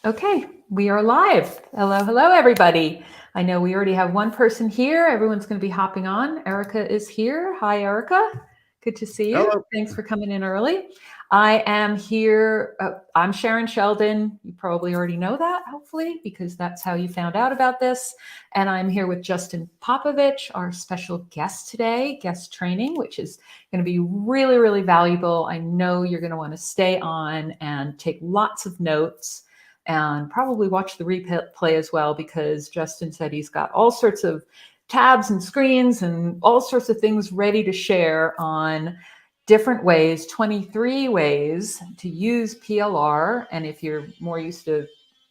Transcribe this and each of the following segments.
Okay, we are live. Hello, everybody. I know we already have one person here. Everyone's going to be hopping on. Erica is here. Hi, Erica. Good to see you. Hello. Thanks for coming in early. I am here. I'm Sharyn Sheldon. You probably already know that, hopefully, because that's how you found out about this. And I'm here with Justin Popovic, our special guest today, guest training, which is going to be really, really valuable. I know you're going to want to stay on and take lots of notes and probably watch the replay as well, because Justin said he's got all sorts of tabs and screens and all sorts of things ready to share on different ways, 23 ways to use PLR. And if you're more used to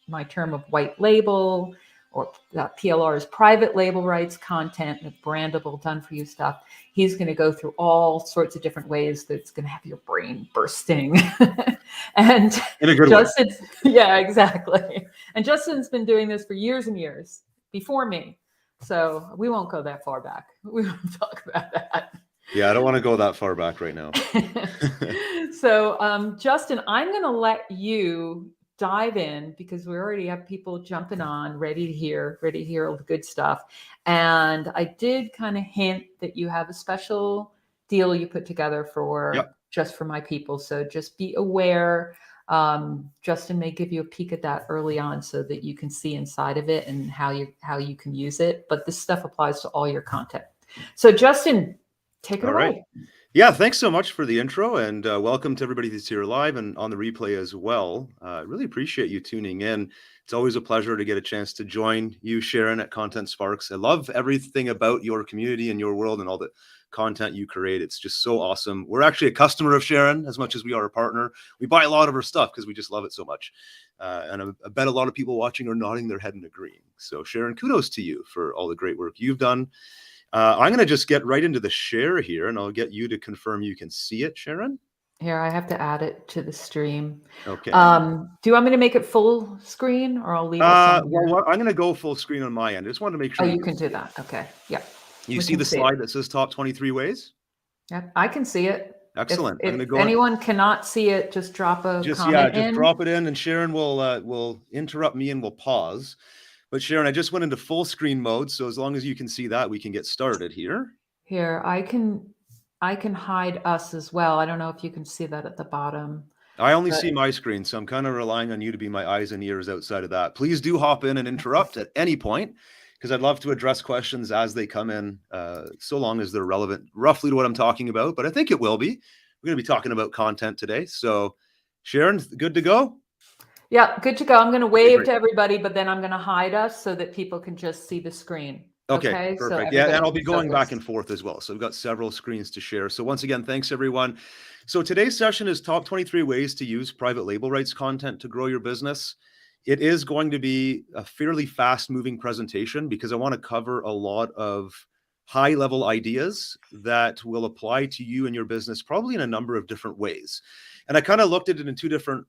my term of white label, or PLR is private label rights content, and brandable done for you stuff, he's going to go through all sorts of different ways that's going to have your brain bursting. And In a good Justin, yeah, exactly. And Justin's been doing this for years and years before me. So we won't go that far back. We won't talk about that. Yeah, I don't want to go that far back right now. So, Justin, I'm going to let you dive in, because we already have people jumping on, ready to hear all the good stuff. And I did kind of hint that you have a special deal you put together for just for my people. So just be aware. Justin may give you a peek at that early on so that you can see inside of it and how you can use it. But this stuff applies to all your content. So Justin, take it away. Right. Yeah, thanks so much for the intro, and welcome to everybody that's here live and on the replay as well. Really appreciate you tuning in. It's always a pleasure to get a chance to join you, Sharyn, at Content Sparks. I love everything about your community and your world and all the content you create. It's just so awesome. We're actually a customer of Sharyn as much as we are a partner. We buy a lot of her stuff because we just love it so much. And I bet a lot of people watching are nodding their head and agreeing. So Sharyn, kudos to you for all the great work you've done. I'm going to just get right into the share here, and I'll get you to confirm you can see it, Sharyn. Here, I have to add it to the stream. Okay. Do you want me to make it full screen, or I'll leave us on here? Well, I'm going to go full screen on my end. I just wanted to make sure. Oh, you can do that. Okay. Yeah. You see the slide that says top 23 ways? Yep, I can see it. Excellent. If anyone cannot see it, just drop a comment in. Just drop it in, and Sharyn will interrupt me and we'll pause. But Sharyn, I just went into full screen mode, so as long as you can see that, we can get started here. Here, I can hide us as well. I don't know if you can see that at the bottom. I only see my screen, so I'm kind of relying on you to be my eyes and ears outside of that. Please do hop in and interrupt at any point, because I'd love to address questions as they come in, so long as they're relevant roughly to what I'm talking about. But I think it will be. We're going to be talking about content today. So Sharyn, good to go? Yeah, good to go. I'm going to wave to everybody, but then I'm going to hide us so that people can just see the screen. Okay, perfect. Yeah, and I'll be going back and forth as well. So we've got several screens to share. So once again, thanks everyone. So today's session is top 23 ways to use private label rights content to grow your business. It is going to be a fairly fast moving presentation because I want to cover a lot of high level ideas that will apply to you and your business probably in a number of different ways. And I kind of looked at it in two different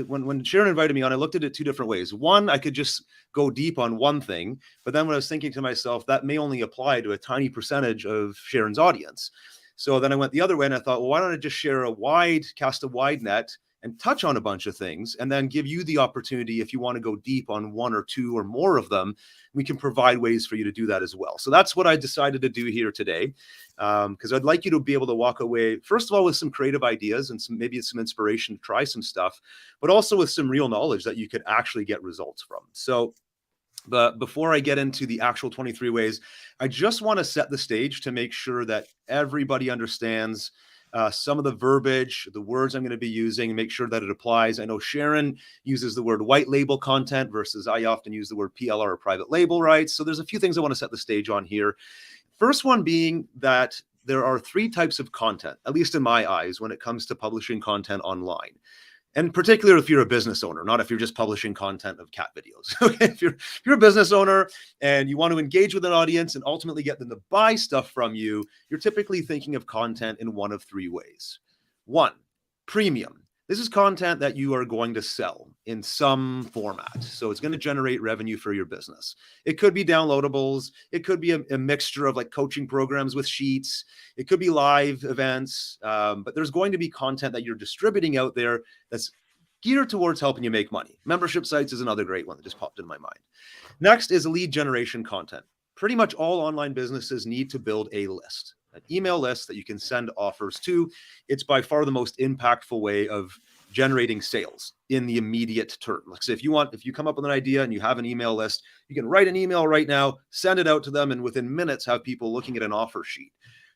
when Sharyn invited me on, I looked at it two different ways. One, I could just go deep on one thing, but then when I was thinking to myself, that may only apply to a tiny percentage of Sharyn's audience. So then I went the other way and I thought, well, why don't I just cast a wide net and touch on a bunch of things and then give you the opportunity, if you want to go deep on one or two or more of them, we can provide ways for you to do that as well. So that's what I decided to do here today, because I'd like you to be able to walk away, first of all, with some creative ideas and maybe some inspiration to try some stuff, but also with some real knowledge that you could actually get results from. So but before I get into the actual 23 ways, I just want to set the stage to make sure that everybody understands some of the verbiage, the words I'm going to be using, and make sure that it applies. I know Sharyn uses the word white label content versus I often use the word PLR or private label rights. So there's a few things I want to set the stage on here. First one being that there are three types of content, at least in my eyes, when it comes to publishing content online. And particularly if you're a business owner, not if you're just publishing content of cat videos. Okay, if you're a business owner and you want to engage with an audience and ultimately get them to buy stuff from you, you're typically thinking of content in one of three ways. One, premium. This is content that you are going to sell in some format. So it's going to generate revenue for your business. It could be downloadables. It could be a mixture of like coaching programs with sheets. It could be live events. But there's going to be content that you're distributing out there that's geared towards helping you make money. Membership sites is another great one that just popped in my mind. Next is lead generation content. Pretty much all online businesses need to build a list, an email list that you can send offers to. It's by far the most impactful way of generating sales in the immediate term. Like, say, if you come up with an idea and you have an email list, you can write an email right now, send it out to them, and within minutes have people looking at an offer sheet.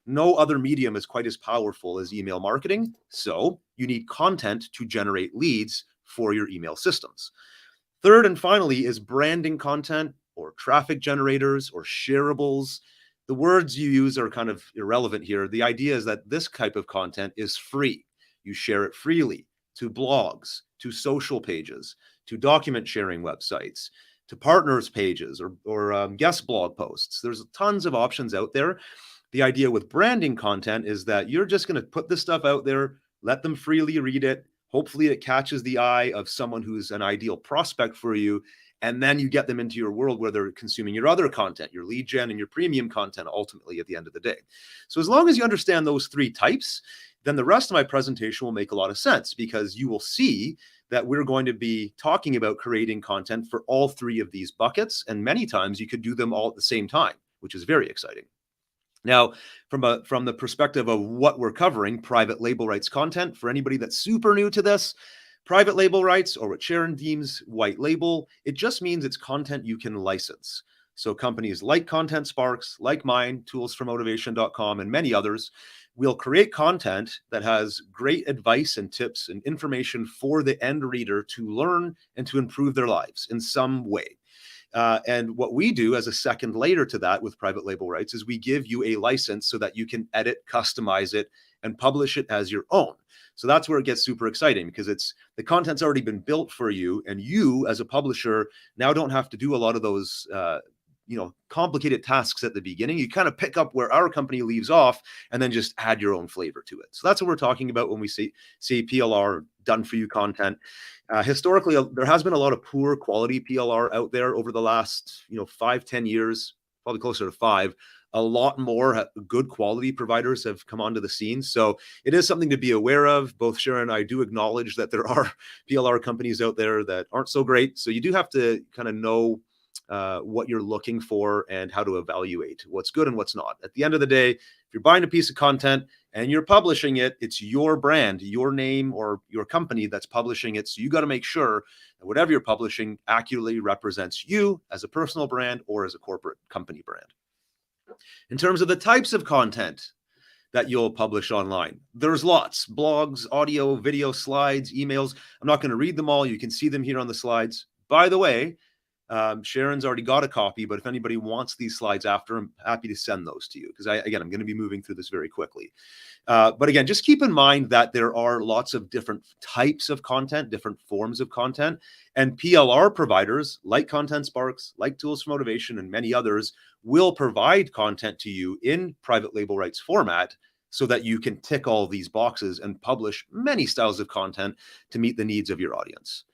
No other medium is quite as powerful as email marketing. So you need content to generate leads for your email systems. Third and finally is branding content or traffic generators or shareables. The words you use are kind of irrelevant here. The idea is that this type of content is free. You share it freely to blogs, to social pages, to document sharing websites, to partners pages or guest blog posts. There's tons of options out there. The idea with branding content is that you're just going to put this stuff out there, let them freely read it. Hopefully it catches the eye of someone who's an ideal prospect for you. And then you get them into your world where they're consuming your other content, your lead gen and your premium content ultimately at the end of the day. So as long as you understand those three types, then the rest of my presentation will make a lot of sense, because you will see that we're going to be talking about creating content for all three of these buckets. And many times you could do them all at the same time, which is very exciting. Now, from the perspective of what we're covering, private label rights content, for anybody that's super new to this, private label rights, or what Sharyn deems white label, it just means it's content you can license. So companies like Content Sparks, like mine, toolsformotivation.com, and many others will create content that has great advice and tips and information for the end reader to learn and to improve their lives in some way. And what we do as a second layer to that with private label rights is we give you a license so that you can edit, customize it, and publish it as your own. So that's where it gets super exciting, because the content's already been built for you, and you as a publisher now don't have to do a lot of those complicated tasks at the beginning. You kind of pick up where our company leaves off and then just add your own flavor to it. So that's what we're talking about when we say PLR, done for you content. Historically, there has been a lot of poor quality PLR out there over the last 5-10 years, probably closer to 5. A lot more good quality providers have come onto the scene. So it is something to be aware of. Both Sharyn and I do acknowledge that there are PLR companies out there that aren't so great. So you do have to kind of know what you're looking for and how to evaluate what's good and what's not. At the end of the day, if you're buying a piece of content and you're publishing it, it's your brand, your name, or your company that's publishing it. So you got to make sure that whatever you're publishing accurately represents you as a personal brand or as a corporate company brand. In terms of the types of content that you'll publish online, there's lots: blogs, audio, video, slides, emails. I'm not going to read them all. You can see them here on the slides. By the way, Sharyn's already got a copy, but if anybody wants these slides after, I'm happy to send those to you, because I'm going to be moving through this very quickly. But again, just keep in mind that there are lots of different types of content, different forms of content, and PLR providers like Content Sparks, like Tools for Motivation, and many others will provide content to you in private label rights format so that you can tick all these boxes and publish many styles of content to meet the needs of your audience.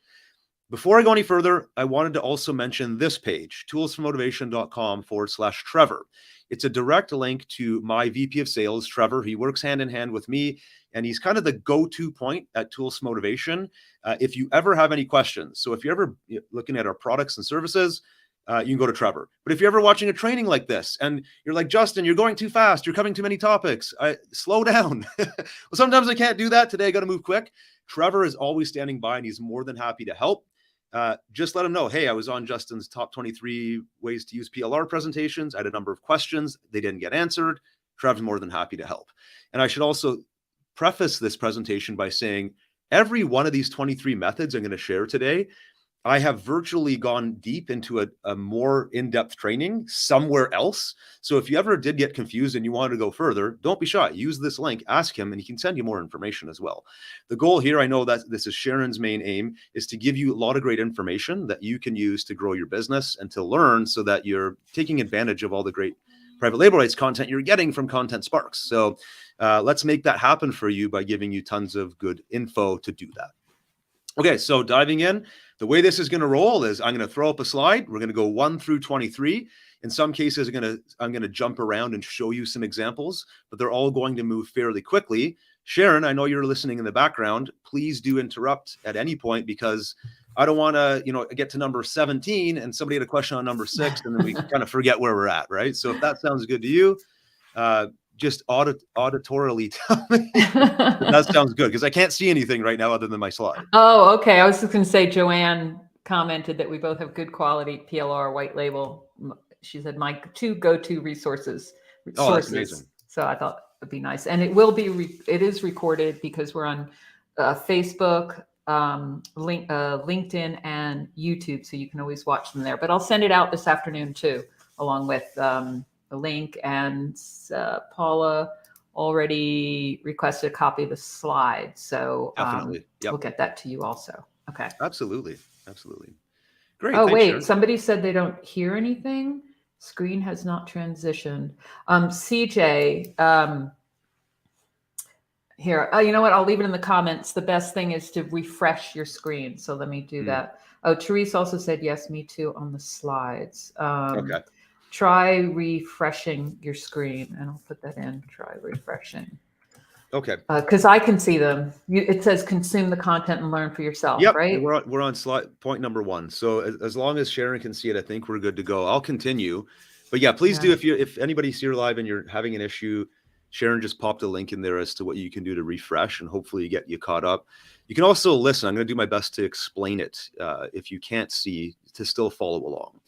Before I go any further, I wanted to also mention this page, toolsformotivation.com/Trevor. It's a direct link to my VP of Sales, Trevor. He works hand in hand with me, and he's kind of the go-to point at Tools for Motivation if you ever have any questions. So if you're ever looking at our products and services, you can go to Trevor. But if you're ever watching a training like this and you're like, Justin, you're going too fast, you're covering too many topics, slow down. Well, sometimes I can't do that. Today I got to move quick. Trevor is always standing by, and he's more than happy to help. Just let him know, hey, I was on Justin's top 23 ways to use PLR presentations. I had a number of questions. They didn't get answered. Trev's more than happy to help. And I should also preface this presentation by saying every one of these 23 methods I'm going to share today, I have virtually gone deep into a more in-depth training somewhere else. So if you ever did get confused and you wanted to go further, don't be shy. Use this link, ask him, and he can send you more information as well. The goal here, I know that this is Sharyn's main aim, is to give you a lot of great information that you can use to grow your business and to learn so that you're taking advantage of all the great private label rights content you're getting from Content Sparks. So let's make that happen for you by giving you tons of good info to do that. Okay, so diving in, the way this is going to roll is I'm going to throw up a slide. We're going to go 1 through 23. In some cases, I'm going to jump around and show you some examples, but they're all going to move fairly quickly. Sharyn, I know you're listening in the background. Please do interrupt at any point, because I don't want to, get to number 17 and somebody had a question on number 6 and then we kind of forget where we're at, right? So if that sounds good to you, just auditorily tell me that sounds good, because I can't see anything right now other than my slide. Oh, okay. I was just going to say, Joanne commented that we both have good quality PLR white label. She said my 2 go-to resources. Oh, that's amazing. So I thought it'd be nice, and it will be. It is recorded because we're on Facebook, LinkedIn, and YouTube, so you can always watch them there. But I'll send it out this afternoon too, along with the link. And Paula already requested a copy of the slides, so Definitely. Yep. We'll get that to you also. Okay. Absolutely. Great. Oh, Thanks, wait, Sharyn. somebody said they don't hear anything. Screen has not transitioned. CJ, here, you know what? I'll leave it in the comments. The best thing is to refresh your screen. So let me do that. Oh, Therese also said, yes, me too, on the slides. Okay. Try refreshing your screen, and I'll put that in. Try refreshing. Okay. Because I can see them. It says consume the content and learn for yourself, yep, right? We're on slide point number 1. So as long as Sharyn can see it, I think we're good to go. I'll continue. But yeah, please do. If anybody's here live and you're having an issue, Sharyn just popped a link in there as to what you can do to refresh, and hopefully you caught up. You can also listen. I'm going to do my best to explain it if you can't see, to still follow along.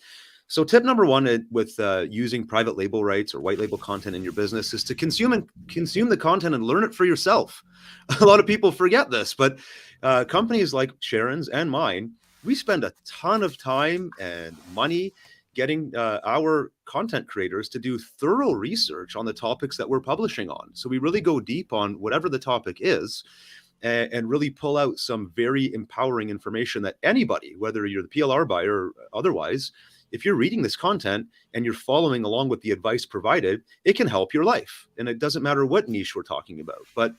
So tip number 1 with using private label rights or white label content in your business is to consume the content and learn it for yourself. A lot of people forget this, but companies like Sharyn's and mine, we spend a ton of time and money getting our content creators to do thorough research on the topics that we're publishing on. So we really go deep on whatever the topic is, and really pull out some very empowering information that anybody, whether you're the PLR buyer or otherwise, if you're reading this content and you're following along with the advice provided, it can help your life. And it doesn't matter what niche we're talking about. But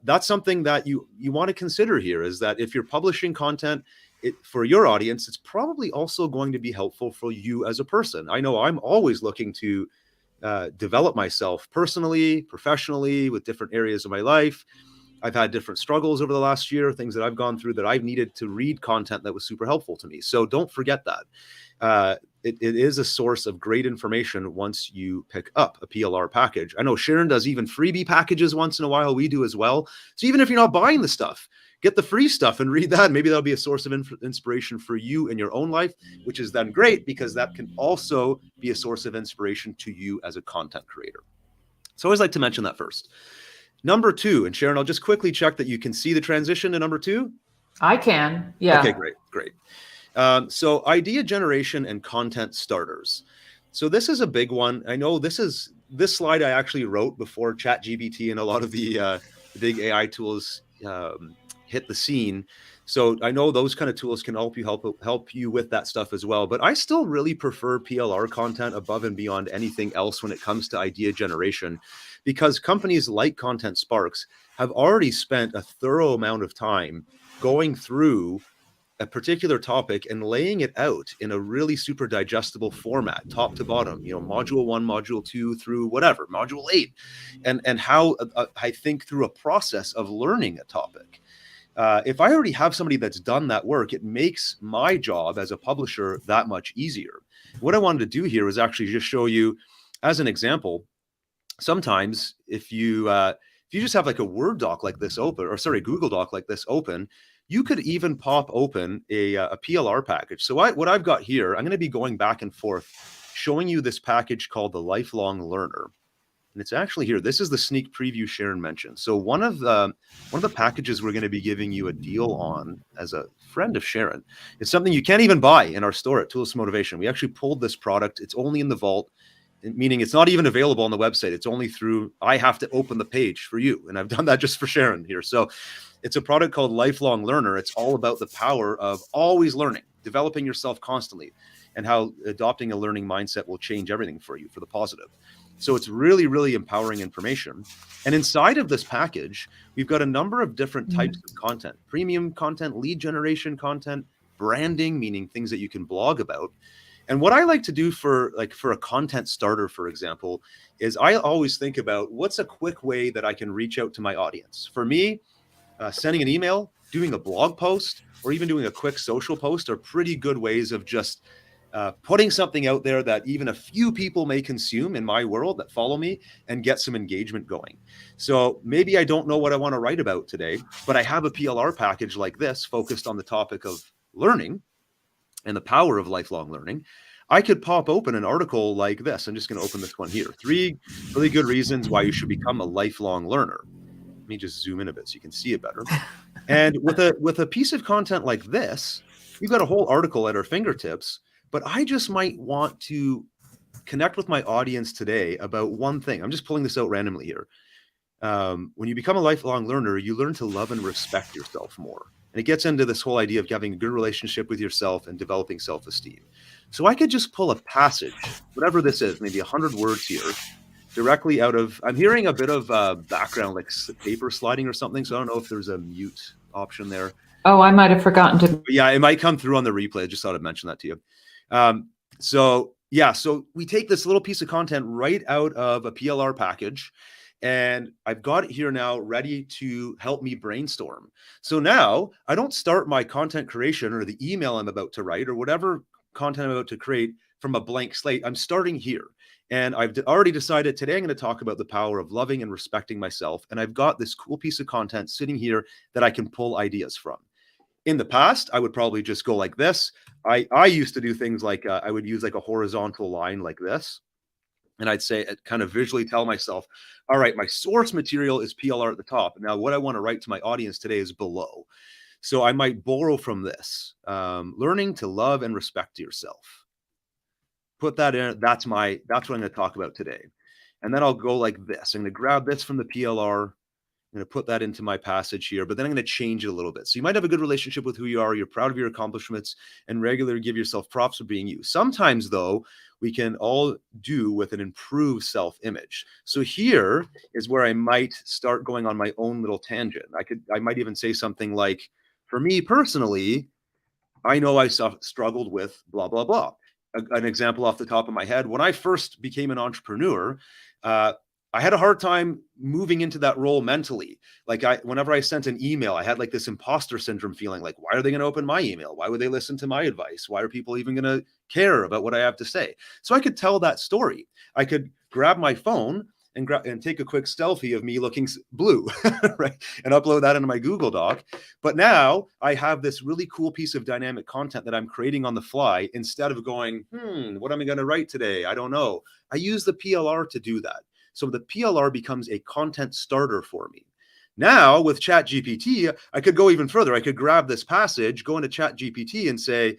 that's something that you want to consider here, is that if you're publishing content for your audience, it's probably also going to be helpful for you as a person. I know I'm always looking to develop myself personally, professionally, with different areas of my life. I've had different struggles over the last year, things that I've gone through that I've needed to read content that was super helpful to me. So don't forget that. It is a source of great information once you pick up a PLR package. I know Sharyn does even freebie packages once in a while. We do as well. So even if you're not buying the stuff, get the free stuff and read that. Maybe that'll be a source of inspiration for you in your own life, which is then great, because that can also be a source of inspiration to you as a content creator. So I always like to mention that first. Number 2, and Sharyn, I'll just quickly check that you can see the transition to number 2. I can. Yeah. Okay, great. So idea generation and content starters. So this is a big one. I know this slide I actually wrote before ChatGPT and a lot of the big AI tools hit the scene. So I know those kind of tools can help you with that stuff as well. But I still really prefer PLR content above and beyond anything else when it comes to idea generation, because companies like Content Sparks have already spent a thorough amount of time going through a particular topic and laying it out in a really super digestible format, top to bottom, module 1, module 2 through whatever, module 8, and how I think through a process of learning a topic. If I already have somebody that's done that work, it makes my job as a publisher that much easier. What I wanted to do here was actually just show you as an example. Sometimes if you just have like a Word doc like this open, or sorry, Google Doc like this open, you could even pop open a PLR package. So what I've got here, I'm going to be going back and forth showing you this package called the Lifelong Learner. And it's actually here. This is the sneak preview Sharyn mentioned. So one of the packages we're going to be giving you a deal on as a friend of Sharyn. It's something you can't even buy in our store at Tools to Motivation. We actually pulled this product. It's only in the vault, meaning it's not even available on the website. It's only through, I have to open the page for you. And I've done that just for Sharyn here. So it's a product called Lifelong Learner. It's all about the power of always learning, developing yourself constantly, and how adopting a learning mindset will change everything for you for the positive. So it's really, really empowering information. And inside of this package, we've got a number of different types of content: premium content, lead generation content, branding, meaning things that you can blog about. And what I like to do for a content starter, for example, is I always think about what's a quick way that I can reach out to my audience. For me, sending an email, doing a blog post, or even doing a quick social post are pretty good ways of just putting something out there that even a few people may consume in my world that follow me and get some engagement going. So maybe I don't know what I want to write about today, but I have a PLR package like this focused on the topic of learning and the power of lifelong learning. I could pop open an article like this. I'm just going to open this one here. 3 really good reasons why you should become a lifelong learner. Let me just zoom in a bit so you can see it better. And with a piece of content like this, we've got a whole article at our fingertips, but I just might want to connect with my audience today about one thing. I'm just pulling this out randomly here. When you become a lifelong learner, you learn to love and respect yourself more. And it gets into this whole idea of having a good relationship with yourself and developing self-esteem. So I could just pull a passage, whatever this is, maybe 100 words here, directly out of, I'm hearing a bit of background, like paper sliding or something. So I don't know if there's a mute option there. Oh, I might have forgotten to. But yeah, it might come through on the replay. I just thought I'd mention that to you. So we take this little piece of content right out of a PLR package, and I've got it here now ready to help me brainstorm. So now I don't start my content creation or the email I'm about to write or whatever content I'm about to create from a blank slate. I'm starting here. And I've already decided today I'm going to talk about the power of loving and respecting myself. And I've got this cool piece of content sitting here that I can pull ideas from. In the past, I would probably just go like this. I used to do things like I would use like a horizontal line like this. And I'd say, kind of visually tell myself, all right, my source material is PLR at the top. Now, what I want to write to my audience today is below. So I might borrow from this, learning to love and respect yourself. Put that in. That's what I'm going to talk about today. And then I'll go like this. I'm going to grab this from the PLR. I'm going to put that into my passage here, but then I'm going to change it a little bit. So you might have a good relationship with who you are. You're proud of your accomplishments and regularly give yourself props for being you. Sometimes, though, we can all do with an improved self-image. So here is where I might start going on my own little tangent. I might even say something like, for me personally, I know I struggled with blah, blah, blah. An example off the top of my head, when I first became an entrepreneur, I had a hard time moving into that role mentally. Like whenever I sent an email, I had like this imposter syndrome feeling like, why are they going to open my email? Why would they listen to my advice? Why are people even going to care about what I have to say? So I could tell that story. I could grab my phone and take a quick selfie of me looking blue, right? And upload that into my Google Doc. But now I have this really cool piece of dynamic content that I'm creating on the fly instead of going, what am I going to write today? I don't know. I use the PLR to do that. So the PLR becomes a content starter for me. Now with ChatGPT, I could go even further. I could grab this passage, go into ChatGPT and say,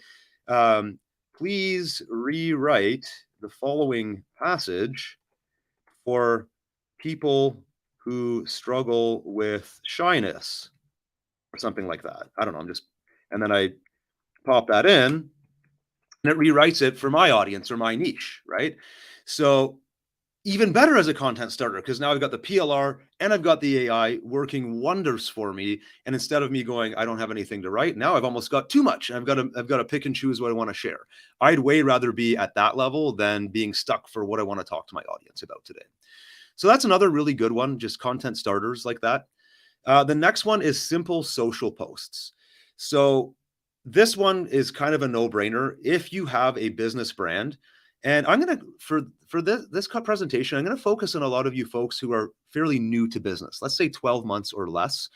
please rewrite the following passage for people who struggle with shyness or something like that. I don't know. And then I pop that in and it rewrites it for my audience or my niche, right? So even better as a content starter, because now I've got the PLR and I've got the AI working wonders for me. And instead of me going, I don't have anything to write, now I've almost got too much. I've got to pick and choose what I want to share. I'd way rather be at that level than being stuck for what I want to talk to my audience about today. So that's another really good one, just content starters like that. The next one is simple social posts. So this one is kind of a no-brainer if you have a business brand. And I'm going to, for this presentation, I'm going to focus on a lot of you folks who are fairly new to business, let's say 12 months or less.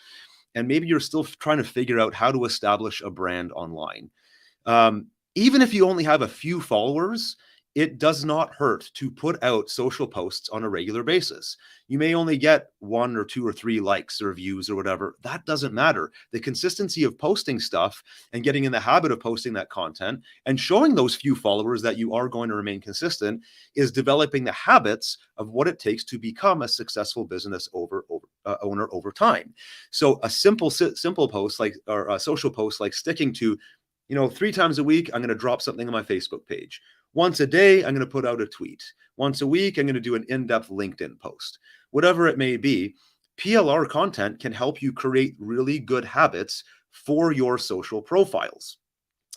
And maybe you're still trying to figure out how to establish a brand online. Even if you only have a few followers, it does not hurt to put out social posts on a regular basis. You may only get 1 or 2 or 3 likes or views or whatever. That doesn't matter. The consistency of posting stuff and getting in the habit of posting that content and showing those few followers that you are going to remain consistent is developing the habits of what it takes to become a successful business owner over time. So a simple post or a social post like sticking to, 3 times a week, I'm going to drop something on my Facebook page. Once a day, I'm going to put out a tweet. Once a week, I'm going to do an in-depth LinkedIn post. Whatever it may be, PLR content can help you create really good habits for your social profiles.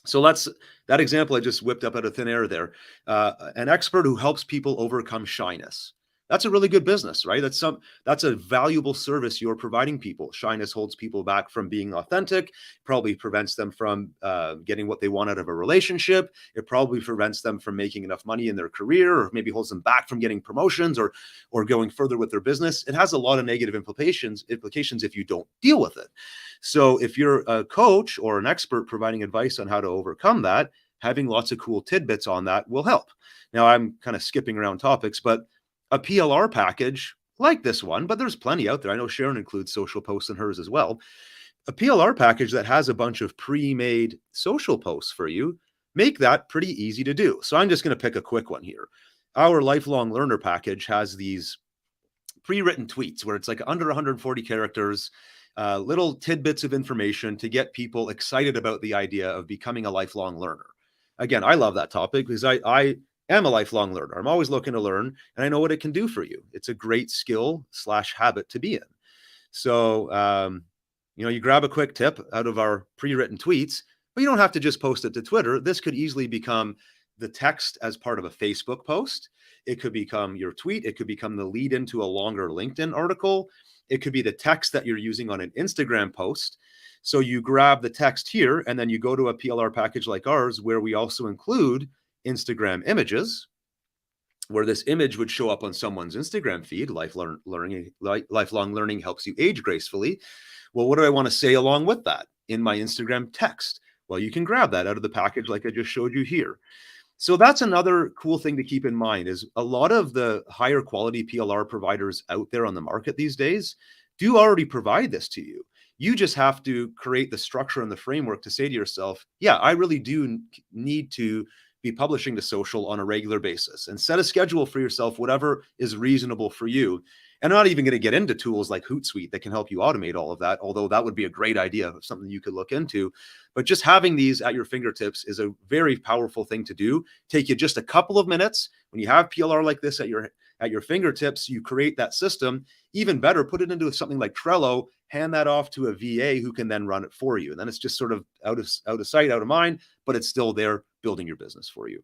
So that example I just whipped up out of thin air there. An expert who helps people overcome shyness. That's a really good business, right? That's a valuable service you're providing people. Shyness holds people back from being authentic, probably prevents them from getting what they want out of a relationship. It probably prevents them from making enough money in their career, or maybe holds them back from getting promotions or going further with their business. It has a lot of negative implications if you don't deal with it. So if you're a coach or an expert providing advice on how to overcome that, having lots of cool tidbits on that will help. Now, I'm kind of skipping around topics, but a PLR package like this one, but there's plenty out there. I know Sharyn includes social posts in hers as well. A PLR package that has a bunch of pre-made social posts for you, make that pretty easy to do. So I'm just going to pick a quick one here. Our lifelong learner package has these pre-written tweets where it's like under 140 characters, little tidbits of information to get people excited about the idea of becoming a lifelong learner. Again, I love that topic because I am a lifelong learner. I'm always looking to learn, and I know what it can do for you. It's a great skill/habit to be in. So, you grab a quick tip out of our pre-written tweets, but you don't have to just post it to Twitter. This could easily become the text as part of a Facebook post. It could become your tweet. It could become the lead into a longer LinkedIn article. It could be the text that you're using on an Instagram post. So you grab the text here, and then you go to a PLR package like ours, where we also include Instagram images, where this image would show up on someone's Instagram feed. Lifelong learning helps you age gracefully. Well, what do I want to say along with that in my Instagram text? Well, you can grab that out of the package like I just showed you here. So that's another cool thing to keep in mind, is a lot of the higher quality PLR providers out there on the market these days do already provide this to you. You just have to create the structure and the framework to say to yourself, yeah, I really do need to be publishing to social on a regular basis, and set a schedule for yourself, whatever is reasonable for you. And I'm not even going to get into tools like Hootsuite that can help you automate all of that, although that would be a great idea, something you could look into. But just having these at your fingertips is a very powerful thing to do. Take you just a couple of minutes. When you have PLR like this at your fingertips, you create that system. Even better, put it into something like Trello, hand that off to a VA who can then run it for you. And then it's just sort of out of sight, out of mind, but it's still there building your business for you.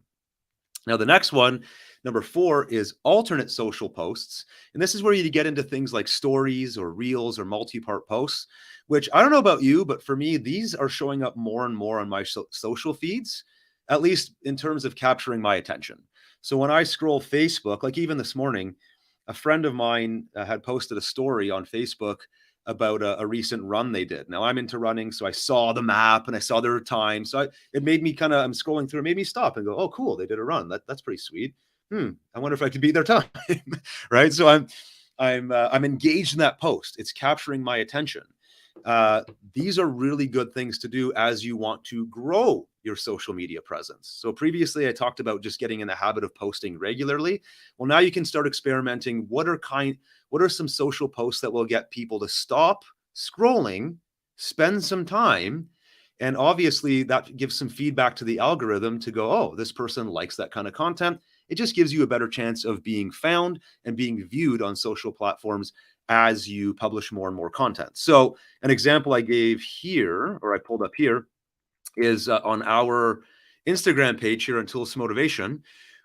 Now, the next one, number 4, is alternate social posts. And this is where you get into things like stories or reels or multi-part posts, which I don't know about you, but for me, these are showing up more and more on my social feeds, at least in terms of capturing my attention. So when I scroll Facebook, like even this morning, a friend of mine had posted a story on Facebook about a recent run they did. Now I'm into running, so I saw the map and I saw their time. So it made me I'm scrolling through, it made me stop and go, oh, cool, they did a run. That's pretty sweet. I wonder if I could beat their time, right? So I'm engaged in that post. It's capturing my attention. These are really good things to do as you want to grow your social media presence. So previously I talked about just getting in the habit of posting regularly. Well, now you can start experimenting. What are some social posts that will get people to stop scrolling, spend some time, and obviously that gives some feedback to the algorithm to go, oh, this person likes that kind of content. It just gives you a better chance of being found and being viewed on social platforms as you publish more and more content. So an example I gave here, or I pulled up here, is on our Instagram page here on Tools to Motivation.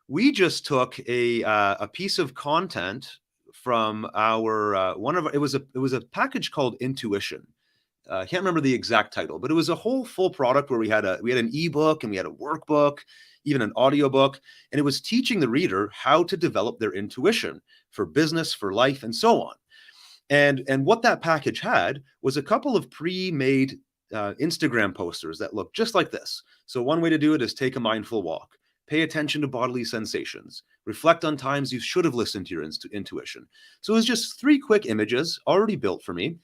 We just took a piece of content from our it was a package called Intuition. I can't remember the exact title, but it was a whole full product where we had an ebook and we had a workbook, even an audiobook, and it was teaching the reader how to develop their intuition for business, for life, and so on. And what that package had was a couple of pre-made Instagram posters that look just like this. So one way to do it is take a mindful walk, pay attention to bodily sensations, reflect on times you should have listened to your intuition. So it was just 3 quick images already built for me.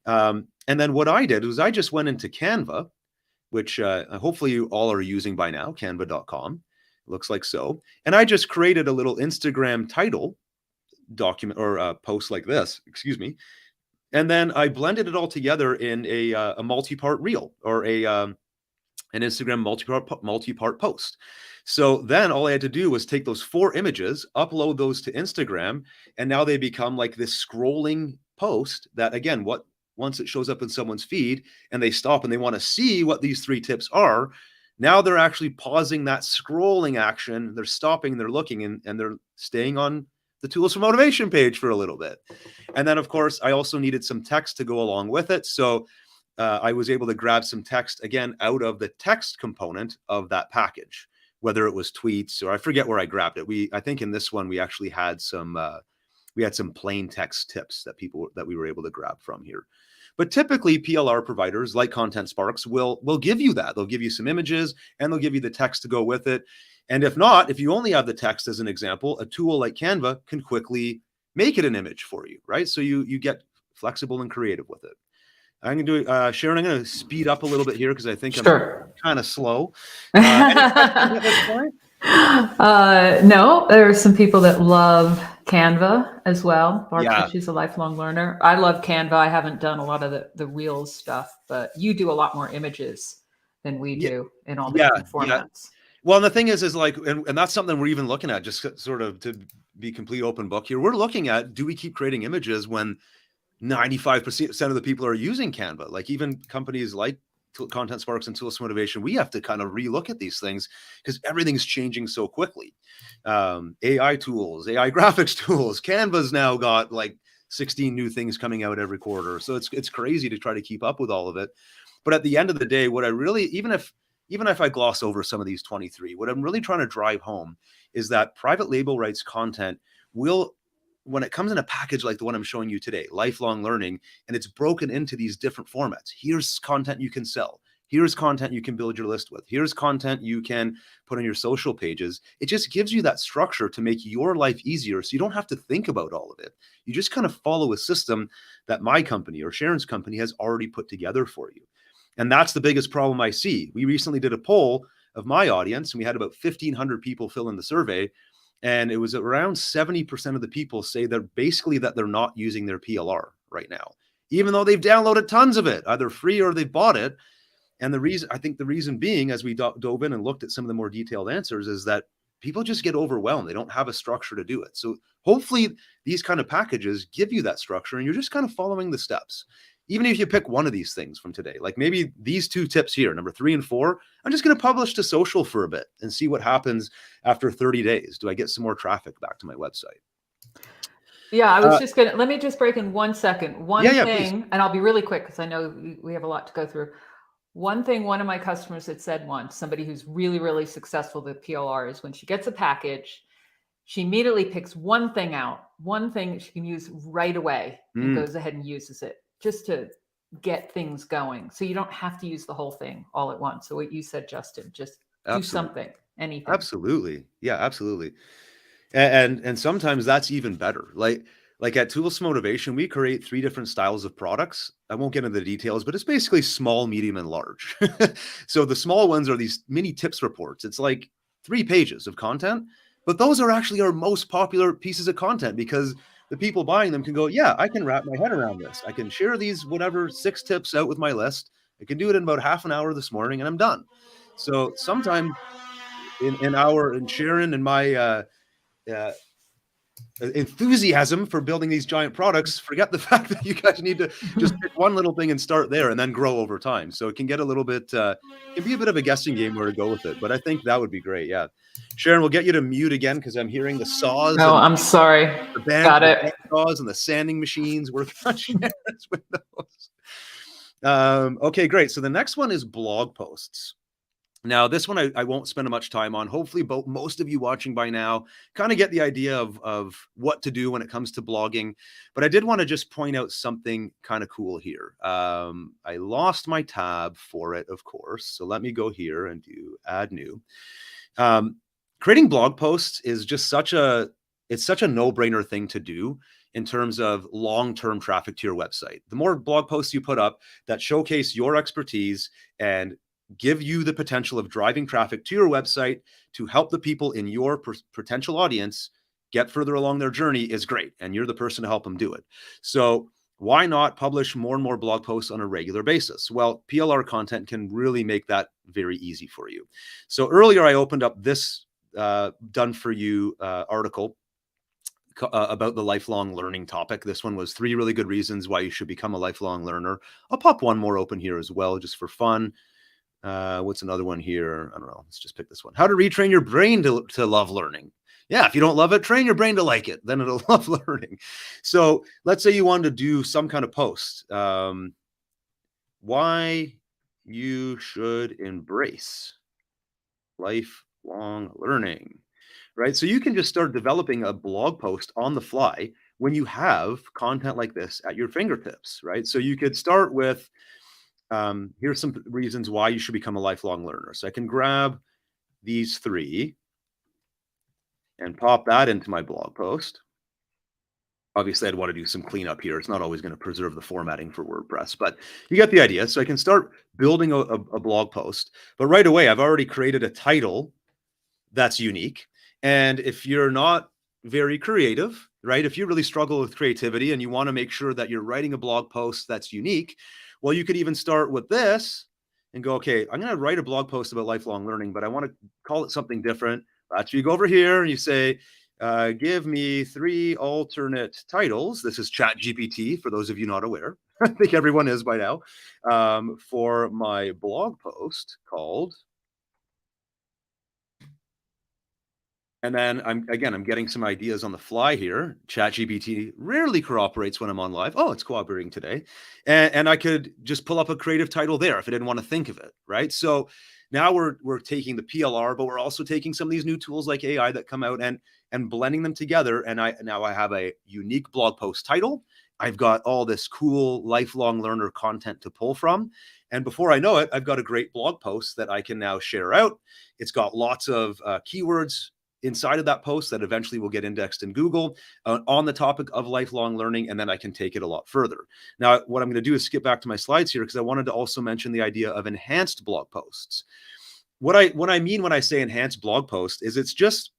And then what I did was I just went into Canva, which hopefully you all are using by now, canva.com. Looks like so. And I just created a little Instagram title document or post like this, excuse me. And then I blended it all together in a multi-part reel or an Instagram multi-part post. So then all I had to do was take those 4 images, upload those to Instagram, and now they become like this scrolling post that, again, once it shows up in someone's feed and they stop and they want to see what these 3 tips are, Now they're actually pausing that scrolling action. They're stopping, they're looking, and they're staying on the Tools for Motivation page for a little bit. And then, of course, I also needed some text to go along with it. So I was able to grab some text, again, out of the text component of that package, whether it was tweets or I forget where I grabbed it. I think in this one, we actually had some plain text tips that we were able to grab from here. But typically PLR providers like Content Sparks will give you that. They'll give you some images and they'll give you the text to go with it. And if not, if you only have the text as an example, a tool like Canva can quickly make it an image for you, right? So you get flexible and creative with it. I'm going to do Sharyn, I'm going to speed up a little bit here because I think Sure. I'm kind of slow. Any questions at this point? No, there are some people that love Canva as well. Barb says she's a lifelong learner. I love Canva. I haven't done a lot of the Reels stuff, but you do a lot more images than we do in all the different formats. Yeah. Well, and the thing is like, and that's something we're even looking at, just sort of to be complete open book here. We're looking at, do we keep creating images when 95% of the people are using Canva? Like even companies like Content Sparks and Tools for Motivation, we have to kind of relook at these things because everything's changing so quickly. AI tools, AI graphics tools, Canva's now got like 16 new things coming out every quarter. So it's crazy to try to keep up with all of it. But at the end of the day, what I really, even if I gloss over some of these 23, what I'm really trying to drive home is that private label rights content will, when it comes in a package like the one I'm showing you today, lifelong learning, and it's broken into these different formats. Here's content you can sell. Here's content you can build your list with. Here's content you can put on your social pages. It just gives you that structure to make your life easier so you don't have to think about all of it. You just kind of follow a system that my company or Sharyn's company has already put together for you. And that's the biggest problem I see. We recently did a poll of my audience, and we had about 1,500 people fill in the survey. And it was around 70% of the people say that basically that they're not using their PLR right now, even though they've downloaded tons of it, either free or they've bought it. And the reason being, as we dove in and looked at some of the more detailed answers, is that people just get overwhelmed. They don't have a structure to do it. So hopefully these kind of packages give you that structure and you're just kind of following the steps. Even if you pick one of these things from today, like maybe these two tips here, number 3 and 4, I'm just going to publish to social for a bit and see what happens after 30 days. Do I get some more traffic back to my website? Yeah, I was just going to, let me just break in 1 second. One thing, please. And I'll be really quick because I know we have a lot to go through. One thing one of my customers had said once, somebody who's really, really successful with PLR, is when she gets a package, she immediately picks one thing out, one thing she can use right away and goes ahead and uses it just to get things going. So you don't have to use the whole thing all at once. So what you said, Justin, just do something, anything. Absolutely. Yeah, absolutely. And sometimes that's even better. Like at Tools for Motivation, we create 3 different styles of products. I won't get into the details, but it's basically small, medium, and large. So the small ones are these mini tips reports. It's like 3 pages of content, but those are actually our most popular pieces of content because the people buying them can go, yeah, I can wrap my head around this. I can share these, whatever, 6 tips out with my list. I can do it in about half an hour this morning and I'm done. So sometimes in Sharyn and my enthusiasm for building these giant products, forget the fact that you guys need to just pick one little thing and start there and then grow over time. So it can get a little bit, it can be a bit of a guessing game where to go with it, but I think that would be great. Yeah. Sharyn, we'll get you to mute again because I'm hearing the saws. Oh, I'm sorry. Got it. The saws and the sanding machines working on Sharyn's windows. Okay, great. So the next one is blog posts. Now, this one I won't spend much time on. Hopefully, most of you watching by now kind of get the idea of what to do when it comes to blogging. But I did want to just point out something kind of cool here. I lost my tab for it, of course. So let me go here and do add new. Creating blog posts is just such a no-brainer thing to do in terms of long-term traffic to your website. The more blog posts you put up that showcase your expertise and give you the potential of driving traffic to your website to help the people in your potential audience get further along their journey is great. And you're the person to help them do it. So why not publish more and more blog posts on a regular basis? Well, PLR content can really make that very easy for you. So earlier I opened up this done for you article about the lifelong learning topic. This one was 3 really good reasons why you should become a lifelong learner. I'll pop one more open here as well, just for fun. What's another one here? I don't know. Let's just pick this one. How to retrain your brain to love learning. Yeah, if you don't love it, train your brain to like it. Then it'll love learning. So let's say you wanted to do some kind of post. Why you should embrace lifelong learning, right? So you can just start developing a blog post on the fly when you have content like this at your fingertips, right? So you could start with, here's some reasons why you should become a lifelong learner. So I can grab these 3 and pop that into my blog post. Obviously, I'd want to do some cleanup here. It's not always going to preserve the formatting for WordPress, but you get the idea. So I can start building a blog post, but right away, I've already created a title that's unique. And if you're not very creative, right? If you really struggle with creativity and you want to make sure that you're writing a blog post that's unique, well, you could even start with this and go, okay, I'm going to write a blog post about lifelong learning, but I want to call it something different. Actually, you go over here and you say, give me 3 alternate titles. This is ChatGPT, for those of you not aware. I think everyone is by now. For my blog post called, and then I'm getting some ideas on the fly here. ChatGPT rarely cooperates when I'm on live. Oh, it's cooperating today. And I could just pull up a creative title there if I didn't want to think of it, right? So now we're taking the PLR, but we're also taking some of these new tools like AI that come out and blending them together. And now I have a unique blog post title. I've got all this cool lifelong learner content to pull from. And before I know it, I've got a great blog post that I can now share out. It's got lots of keywords inside of that post that eventually will get indexed in Google on the topic of lifelong learning, and then I can take it a lot further. Now, what I'm going to do is skip back to my slides here because I wanted to also mention the idea of enhanced blog posts. What I mean when I say enhanced blog post is it's just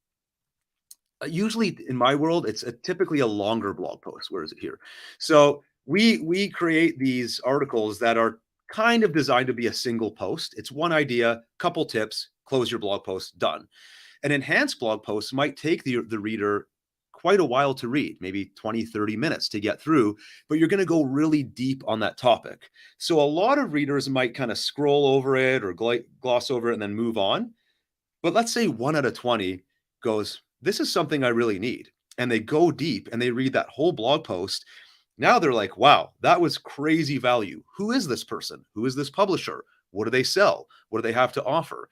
usually in my world, it's typically a longer blog post. Where is it here? So we create these articles that are kind of designed to be a single post. It's one idea, couple tips, close your blog post, done. An enhanced blog post might take the reader quite a while to read, maybe 20, 30 minutes to get through, but you're going to go really deep on that topic. So a lot of readers might kind of scroll over it or gloss over it and then move on. But let's say 1 out of 20 goes, this is something I really need. And they go deep and they read that whole blog post. Now they're like, wow, that was crazy value. Who is this person? Who is this publisher? What do they sell? What do they have to offer?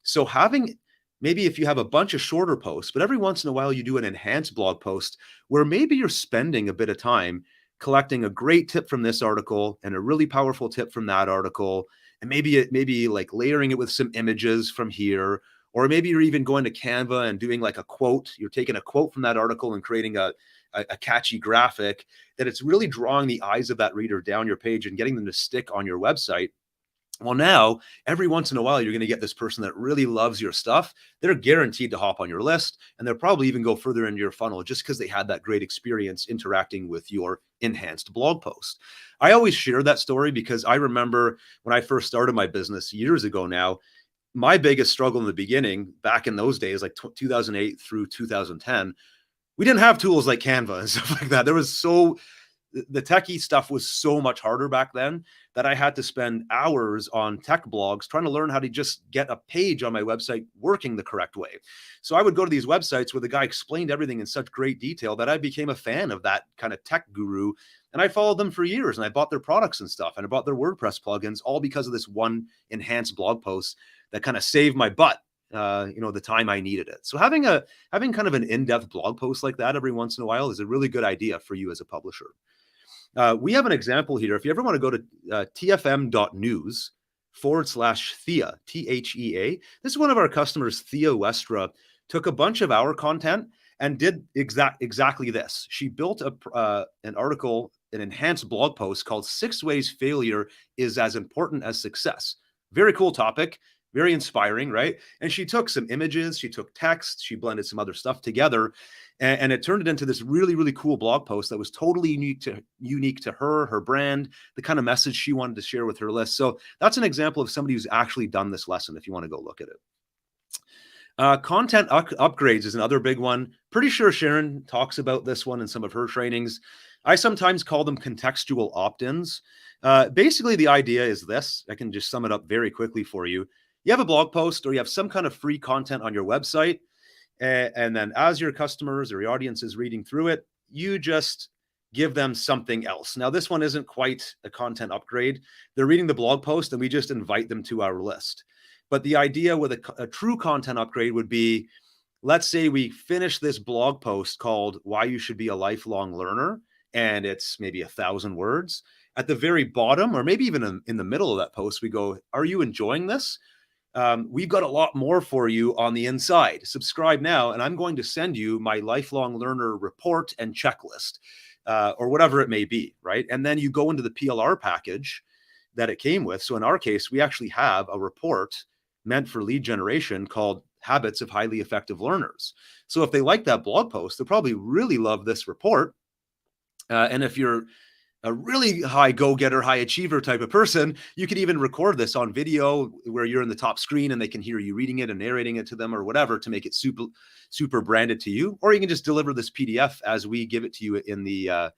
So maybe if you have a bunch of shorter posts, but every once in a while you do an enhanced blog post where maybe you're spending a bit of time collecting a great tip from this article and a really powerful tip from that article, and maybe like layering it with some images from here, or maybe you're even going to Canva and doing like a quote. You're taking a quote from that article and creating a catchy graphic that it's really drawing the eyes of that reader down your page and getting them to stick on your website. Well, now, every once in a while, you're going to get this person that really loves your stuff. They're guaranteed to hop on your list, and they'll probably even go further into your funnel just because they had that great experience interacting with your enhanced blog post. I always share that story because I remember when I first started my business years ago now, my biggest struggle in the beginning, back in those days, like 2008 through 2010, we didn't have tools like Canva and stuff like that. The techie stuff was so much harder back then that I had to spend hours on tech blogs trying to learn how to just get a page on my website working the correct way. So I would go to these websites where the guy explained everything in such great detail that I became a fan of that kind of tech guru. And I followed them for years and I bought their products and stuff. And I bought their WordPress plugins all because of this one enhanced blog post that kind of saved my butt. The time I needed it. So having kind of an in-depth blog post like that every once in a while is a really good idea for you as a publisher. We have an example here. If you ever want to go to tfm.news/Thea, Thea. This is one of our customers, Thea Westra, took a bunch of our content and did exactly this. She built an article, an enhanced blog post called 6 Ways Failure is as Important as Success. Very cool topic. Very inspiring, right? And she took some images, she took text, she blended some other stuff together, and it turned it into this really, really cool blog post that was totally unique to her brand, the kind of message she wanted to share with her list. So that's an example of somebody who's actually done this lesson if you want to go look at it. Content upgrades is another big one. Pretty sure Sharyn talks about this one in some of her trainings. I sometimes call them contextual opt-ins. Basically, the idea is this. I can just sum it up very quickly for you. You have a blog post or you have some kind of free content on your website, and then as your customers or your audience is reading through it, you just give them something else. Now, this one isn't quite a content upgrade. They're reading the blog post and we just invite them to our list. But the idea with a true content upgrade would be, let's say we finish this blog post called Why You Should Be a Lifelong Learner, and it's maybe 1,000 words. At the very bottom, or maybe even in the middle of that post, we go, are you enjoying this? We've got a lot more for you on the inside. Subscribe now, and I'm going to send you my lifelong learner report and checklist, or whatever it may be, right? And then you go into the PLR package that it came with. So in our case, we actually have a report meant for lead generation called Habits of Highly Effective Learners. So if they like that blog post, they'll probably really love this report. And if you're a really high go-getter, high achiever type of person, you could even record this on video where you're in the top screen and they can hear you reading it and narrating it to them or whatever to make it super branded to you. Or you can just deliver this PDF as we give it to you in the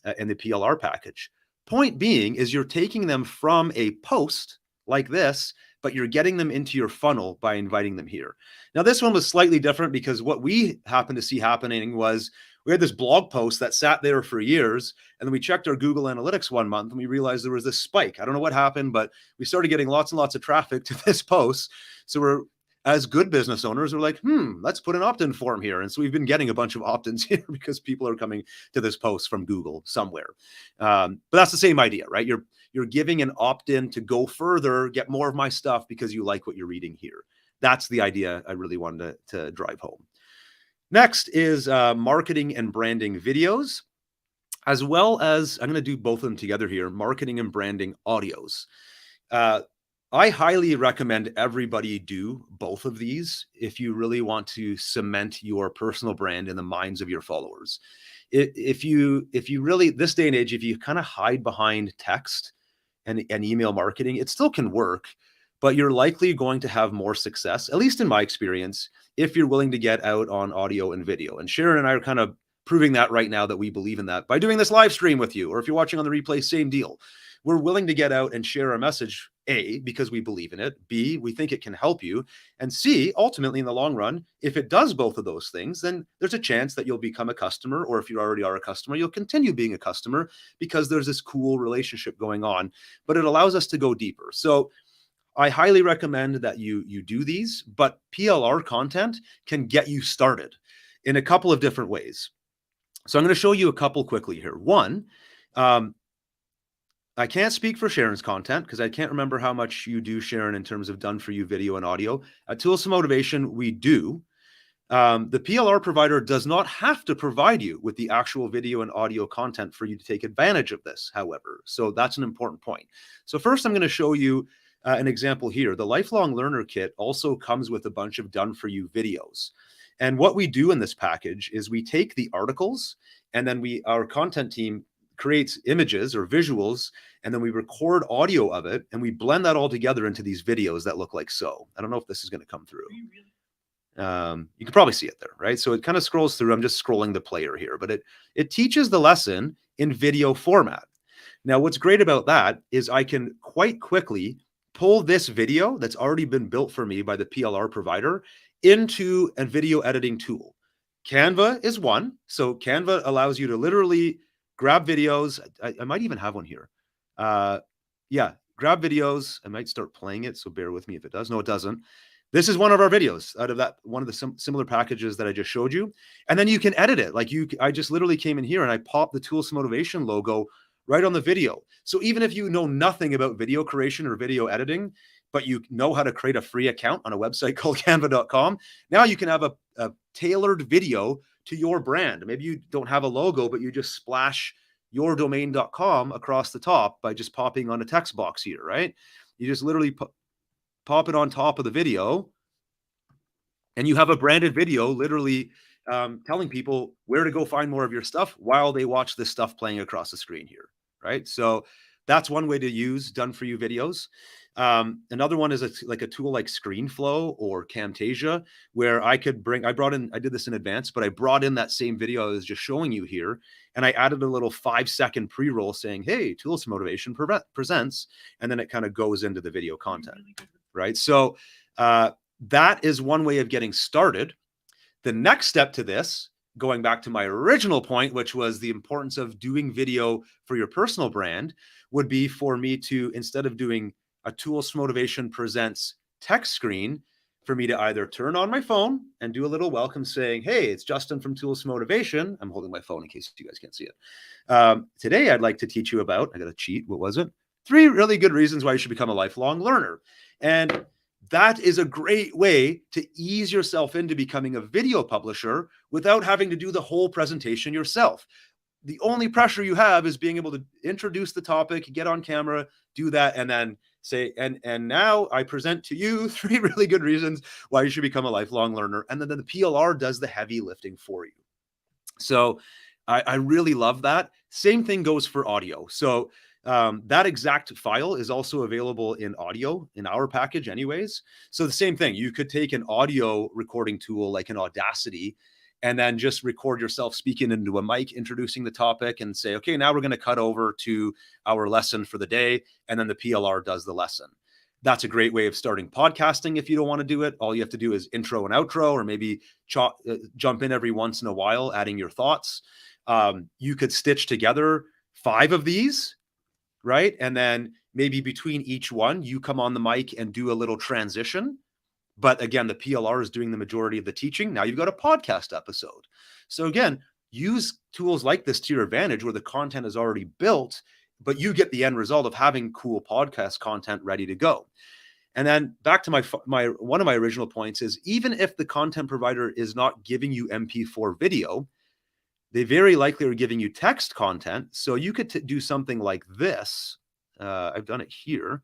PLR package. Point being is you're taking them from a post like this, but you're getting them into your funnel by inviting them here. Now, this one was slightly different because what we happened to see happening was we had this blog post that sat there for years, and then we checked our Google Analytics one month and we realized there was this spike. I don't know what happened, but we started getting lots and lots of traffic to this post. So we're, as good business owners, we're like, let's put an opt-in form here. And so we've been getting a bunch of opt-ins here because people are coming to this post from Google somewhere. But that's the same idea, right? You're giving an opt-in to go further, get more of my stuff because you like what you're reading here. That's the idea I really wanted to drive home. Next is marketing and branding videos, as well as, I'm going to do both of them together here, marketing and branding audios. I highly recommend everybody do both of these if you really want to cement your personal brand in the minds of your followers. If you really, this day and age, if you kind of hide behind text and email marketing, it still can work, but you're likely going to have more success, at least in my experience, if you're willing to get out on audio and video. And Sharyn and I are kind of proving that right now that we believe in that by doing this live stream with you, or if you're watching on the replay, same deal. We're willing to get out and share our message, A, because we believe in it, B, we think it can help you, and C, ultimately in the long run, if it does both of those things, then there's a chance that you'll become a customer, or if you already are a customer, you'll continue being a customer because there's this cool relationship going on, but it allows us to go deeper. So I highly recommend that you do these, but PLR content can get you started in a couple of different ways. So I'm going to show you a couple quickly here. One, I can't speak for Sharyn's content because I can't remember how much you do, Sharyn, in terms of done for you video and audio. At Tools to Motivation, we do. The PLR provider does not have to provide you with the actual video and audio content for you to take advantage of this, however. So that's an important point. So first, I'm going to show you an example here. The Lifelong Learner Kit also comes with a bunch of done for you videos. And what we do in this package is we take the articles and then our content team creates images or visuals, and then we record audio of it, and we blend that all together into these videos that look like so. I don't know if this is going to come through. You can probably see it there, right? So it kind of scrolls through. I'm just scrolling the player here, but it teaches the lesson in video format. Now, what's great about that is I can quite quickly pull this video that's already been built for me by the PLR provider into a video editing tool. Canva is one. So Canva allows you to literally grab videos. I might even have one here. Yeah, grab videos. I might start playing it, so bear with me if it does. No, it doesn't. This is one of our videos out of that one of the similar packages that I just showed you. And then you can edit it. Like I just literally came in here and I popped the Tools to Motivation logo right on the video. So even if you know nothing about video creation or video editing, but you know how to create a free account on a website called canva.com, now you can have a tailored video to your brand. Maybe you don't have a logo, but you just splash yourdomain.com across the top by just popping on a text box here, right? You just literally pop it on top of the video and you have a branded video literally telling people where to go find more of your stuff while they watch this stuff playing across the screen here, right? So that's one way to use done for you videos. Another one is like a tool like ScreenFlow or Camtasia, where I did this in advance, but I brought in that same video I was just showing you here, and I added a little 5-second pre-roll saying, hey, Tools Motivation presents, and then it kind of goes into the video content, right? So that is one way of getting started. The next step to this, going back to my original point, which was the importance of doing video for your personal brand, would be for me to, instead of doing a Tools Motivation presents text screen, for me to either turn on my phone and do a little welcome saying, hey, it's Justin from Tools Motivation. I'm holding my phone in case you guys can't see it. Today, I'd like to teach you about, I got to cheat, what was it? 3 really good reasons why you should become a lifelong learner. And that is a great way to ease yourself into becoming a video publisher without having to do the whole presentation yourself. The only pressure you have is being able to introduce the topic, get on camera, do that, and then say, and now I present to you 3 really good reasons why you should become a lifelong learner. And then the PLR does the heavy lifting for you. So I really love that. Same thing goes for audio. So that exact file is also available in audio in our package anyways. So the same thing, you could take an audio recording tool like an Audacity and then just record yourself speaking into a mic, introducing the topic, and say, okay, now we're going to cut over to our lesson for the day. And then the PLR does the lesson. That's a great way of starting podcasting. If you don't want to do it, all you have to do is intro and outro, or maybe jump in every once in a while, adding your thoughts. You could stitch together 5 of these, right? And then maybe between each one, you come on the mic and do a little transition. But again, the PLR is doing the majority of the teaching. Now you've got a podcast episode. So again, use tools like this to your advantage where the content is already built, but you get the end result of having cool podcast content ready to go. And then back to one of my original points is, even if the content provider is not giving you MP4 video, they very likely are giving you text content. So you could do something like this. I've done it here,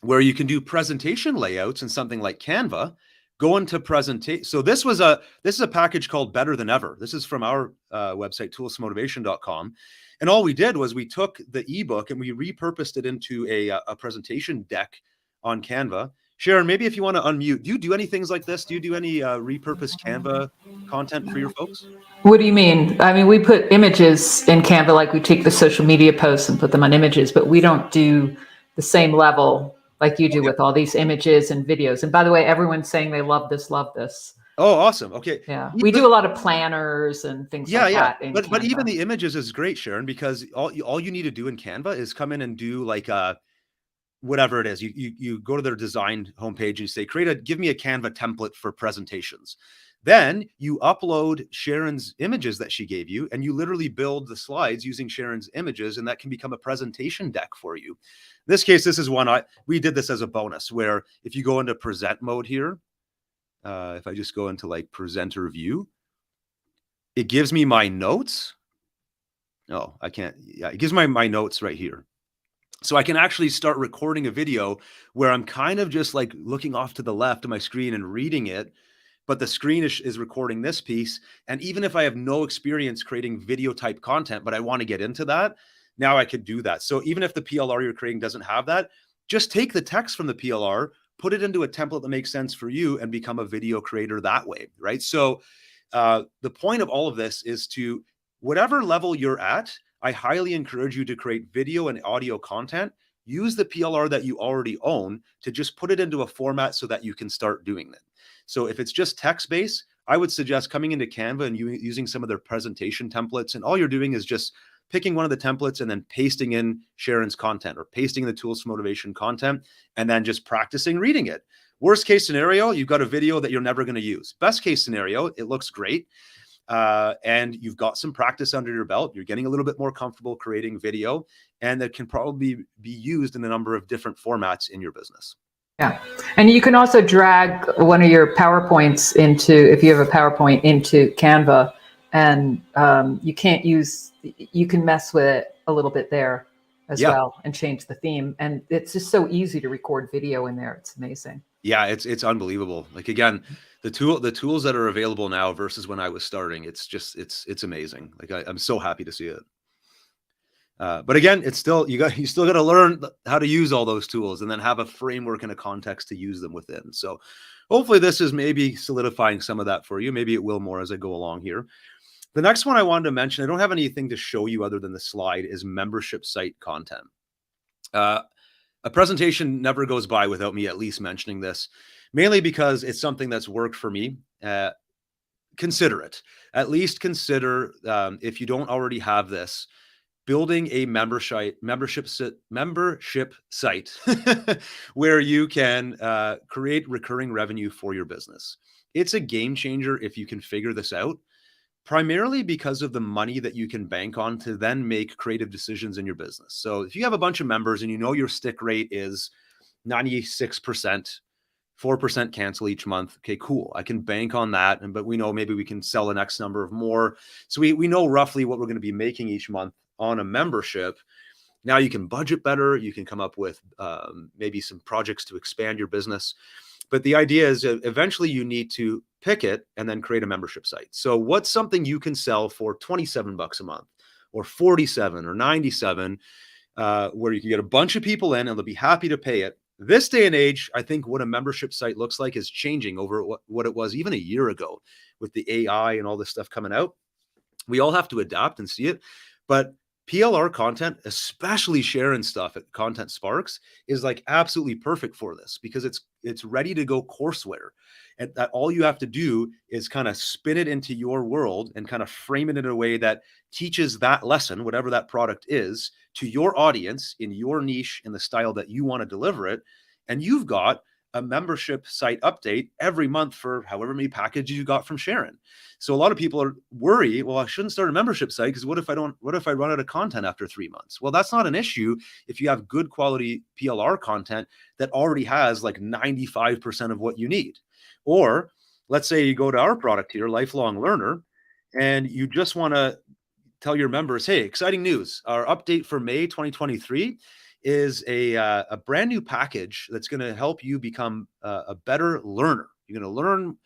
where you can do presentation layouts in something like Canva, go into presentation. So this is a package called Better Than Ever. This is from our website, toolsmotivation.com. And all we did was we took the ebook and we repurposed it into a presentation deck on Canva. Sharyn, maybe if you want to unmute, do you do any things like this? Do you do any repurposed Canva content for your folks? What do you mean? I mean, we put images in Canva, like we take the social media posts and put them on images, but we don't do the same level like you do with all these images and videos. And by the way, everyone's saying they love this, love this. Oh, awesome. Okay. Yeah. We do a lot of planners and things like that. But even the images is great, Sharyn, because all you need to do in Canva is come in and do like whatever it is. You go to their design homepage and you say, give me a Canva template for presentations. Then you upload Sharyn's images that she gave you, and you literally build the slides using Sharyn's images, and that can become a presentation deck for you. In this case, this is one we did this as a bonus, where if you go into present mode here, if I just go into like presenter view, it gives me my notes. Oh, I can't. Yeah, it gives my notes right here. So I can actually start recording a video where I'm kind of just like looking off to the left of my screen and reading it, but the screen is recording this piece. And even if I have no experience creating video type content, but I want to get into that, now I could do that. So even if the PLR you're creating doesn't have that, just take the text from the PLR, put it into a template that makes sense for you, and become a video creator that way, right? So the point of all of this is to, whatever level you're at, I highly encourage you to create video and audio content. Use the PLR that you already own to just put it into a format so that you can start doing it. So if it's just text-based, I would suggest coming into Canva and using some of their presentation templates. And all you're doing is just picking one of the templates and then pasting in Sharyn's content or pasting the Tools Motivation content and then just practicing reading it. Worst case scenario, you've got a video that you're never going to use. Best case scenario, it looks great. And you've got some practice under your belt. You're getting a little bit more comfortable creating video, and that can probably be used in a number of different formats in your business. Yeah. And you can also drag one of your PowerPoints if you have a PowerPoint, into Canva, and you can mess with it a little bit there as well and change the theme. And it's just so easy to record video in there. It's amazing. Yeah, it's unbelievable. Like, again, the tools that are available now versus when I was starting, it's amazing. Like I'm so happy to see it. But again, it's still, you still got to learn how to use all those tools and then have a framework and a context to use them within. So hopefully this is maybe solidifying some of that for you. Maybe it will more as I go along here. The next one I wanted to mention, I don't have anything to show you other than the slide, is membership site content. A presentation never goes by without me at least mentioning this, mainly because it's something that's worked for me. Consider it. At least consider, if you don't already have this, building a membership site where you can create recurring revenue for your business. It's a game changer if you can figure this out, primarily because of the money that you can bank on to then make creative decisions in your business. So if you have a bunch of members and you know your stick rate is 96%, 4% cancel each month. Okay, cool. I can bank on that. But we know maybe we can sell an X number of more. So we know roughly what we're going to be making each month on a membership. Now you can budget better. You can come up with maybe some projects to expand your business. But the idea is eventually you need to pick it and then create a membership site. So what's something you can sell for $27 a month or 47 or 97, where you can get a bunch of people in and they'll be happy to pay it. This day and age, I think what a membership site looks like is changing over what it was even a year ago with the AI and all this stuff coming out. We all have to adapt and see it. But PLR content, especially Sharyn stuff at Content Sparks, is like absolutely perfect for this because it's ready to go courseware. And that all you have to do is kind of spin it into your world and kind of frame it in a way that teaches that lesson, whatever that product is, to your audience in your niche in the style that you want to deliver it. And you've got a membership site update every month for however many packages you got from Sharyn. So a lot of people are worried, well, I shouldn't start a membership site because what if I run out of content after 3 months? Well, that's not an issue if you have good quality PLR content that already has like 95% of what you need. Or let's say you go to our product here, Lifelong Learner, and you just want to tell your members, hey, exciting news. Our update for May 2023 is a brand new package that's going to help you become a better learner. You're going to learn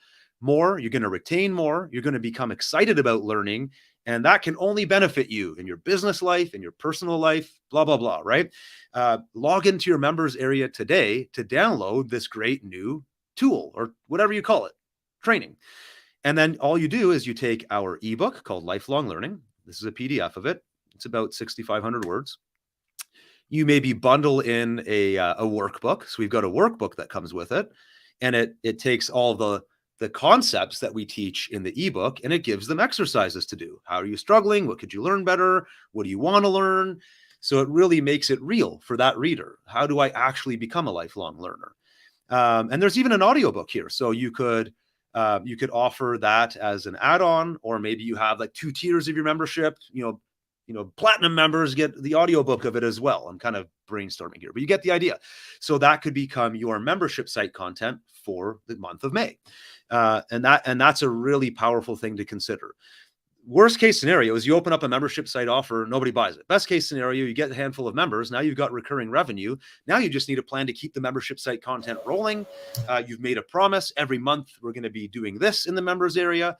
more, you're going to retain more, you're going to become excited about learning, and that can only benefit you in your business life, in your personal life, blah, blah, blah, right? Log into your members area today to download this great new tool or whatever you call it, training. And then all you do is you take our ebook called Lifelong Learning. This is a PDF of it. It's about 6,500 words. You maybe bundle in a workbook. So we've got a workbook that comes with it, and it takes all the concepts that we teach in the ebook and it gives them exercises to do. How are you struggling? What could you learn better? What do you want to learn? So it really makes it real for that reader. How do I actually become a lifelong learner? And there's even an audiobook here. So you could offer that as an add-on, or maybe you have like 2 tiers of your membership. Platinum members get the audiobook of it as well. I'm kind of brainstorming here, but you get the idea. So that could become your membership site content for the month of May. And that's a really powerful thing to consider. Worst case scenario is you open up a membership site offer, nobody buys it. Best case scenario, you get a handful of members. Now you've got recurring revenue. Now you just need a plan to keep the membership site content rolling. You've made a promise every month. We're going to be doing this in the members area.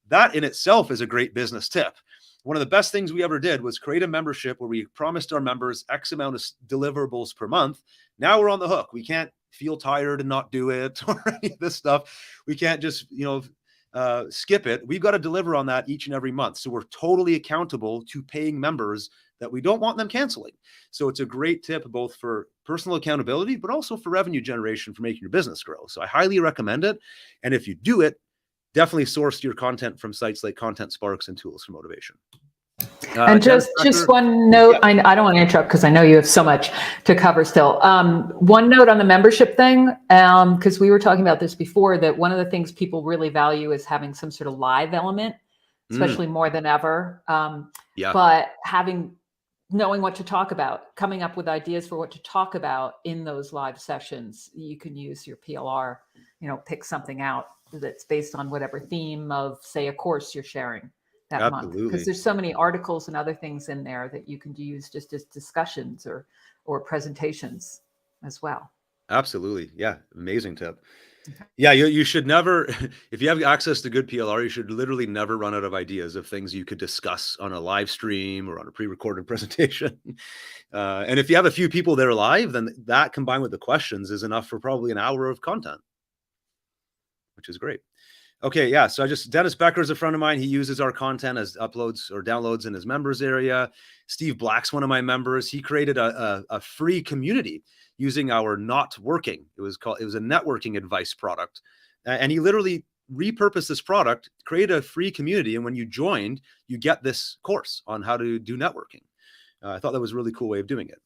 That in itself is a great business tip. One of the best things we ever did was create a membership where we promised our members X amount of deliverables per month. Now we're on the hook. We can't feel tired and not do it or any of this stuff. We can't just, skip it. We've got to deliver on that each and every month. So we're totally accountable to paying members that we don't want them canceling. So it's a great tip both for personal accountability, but also for revenue generation for making your business grow. So I highly recommend it. And if you do it, definitely source your content from sites like Content Sparks and Tools for Motivation. And just one note, yeah. I don't want to interrupt because I know you have so much to cover still. One note on the membership thing, because we were talking about this before, that one of the things people really value is having some sort of live element, especially more than ever. But knowing what to talk about, coming up with ideas for what to talk about in those live sessions, you can use your PLR, pick something out that's based on whatever theme of, say, a course you're sharing that month, because there's so many articles and other things in there that you can use just as discussions or presentations as well. Absolutely. Yeah. Amazing tip. Yeah, you should never, if you have access to good PLR, you should literally never run out of ideas of things you could discuss on a live stream or on a pre-recorded presentation. And if you have a few people there live, then that combined with the questions is enough for probably an hour of content, which is great. Okay, yeah. So Dennis Becker is a friend of mine. He uses our content as uploads or downloads in his members area. Steve Black's one of my members. He created a free community using our Not Working. It was a networking advice product. And he literally repurposed this product, created a free community. And when you joined, you get this course on how to do networking. I thought that was a really cool way of doing it.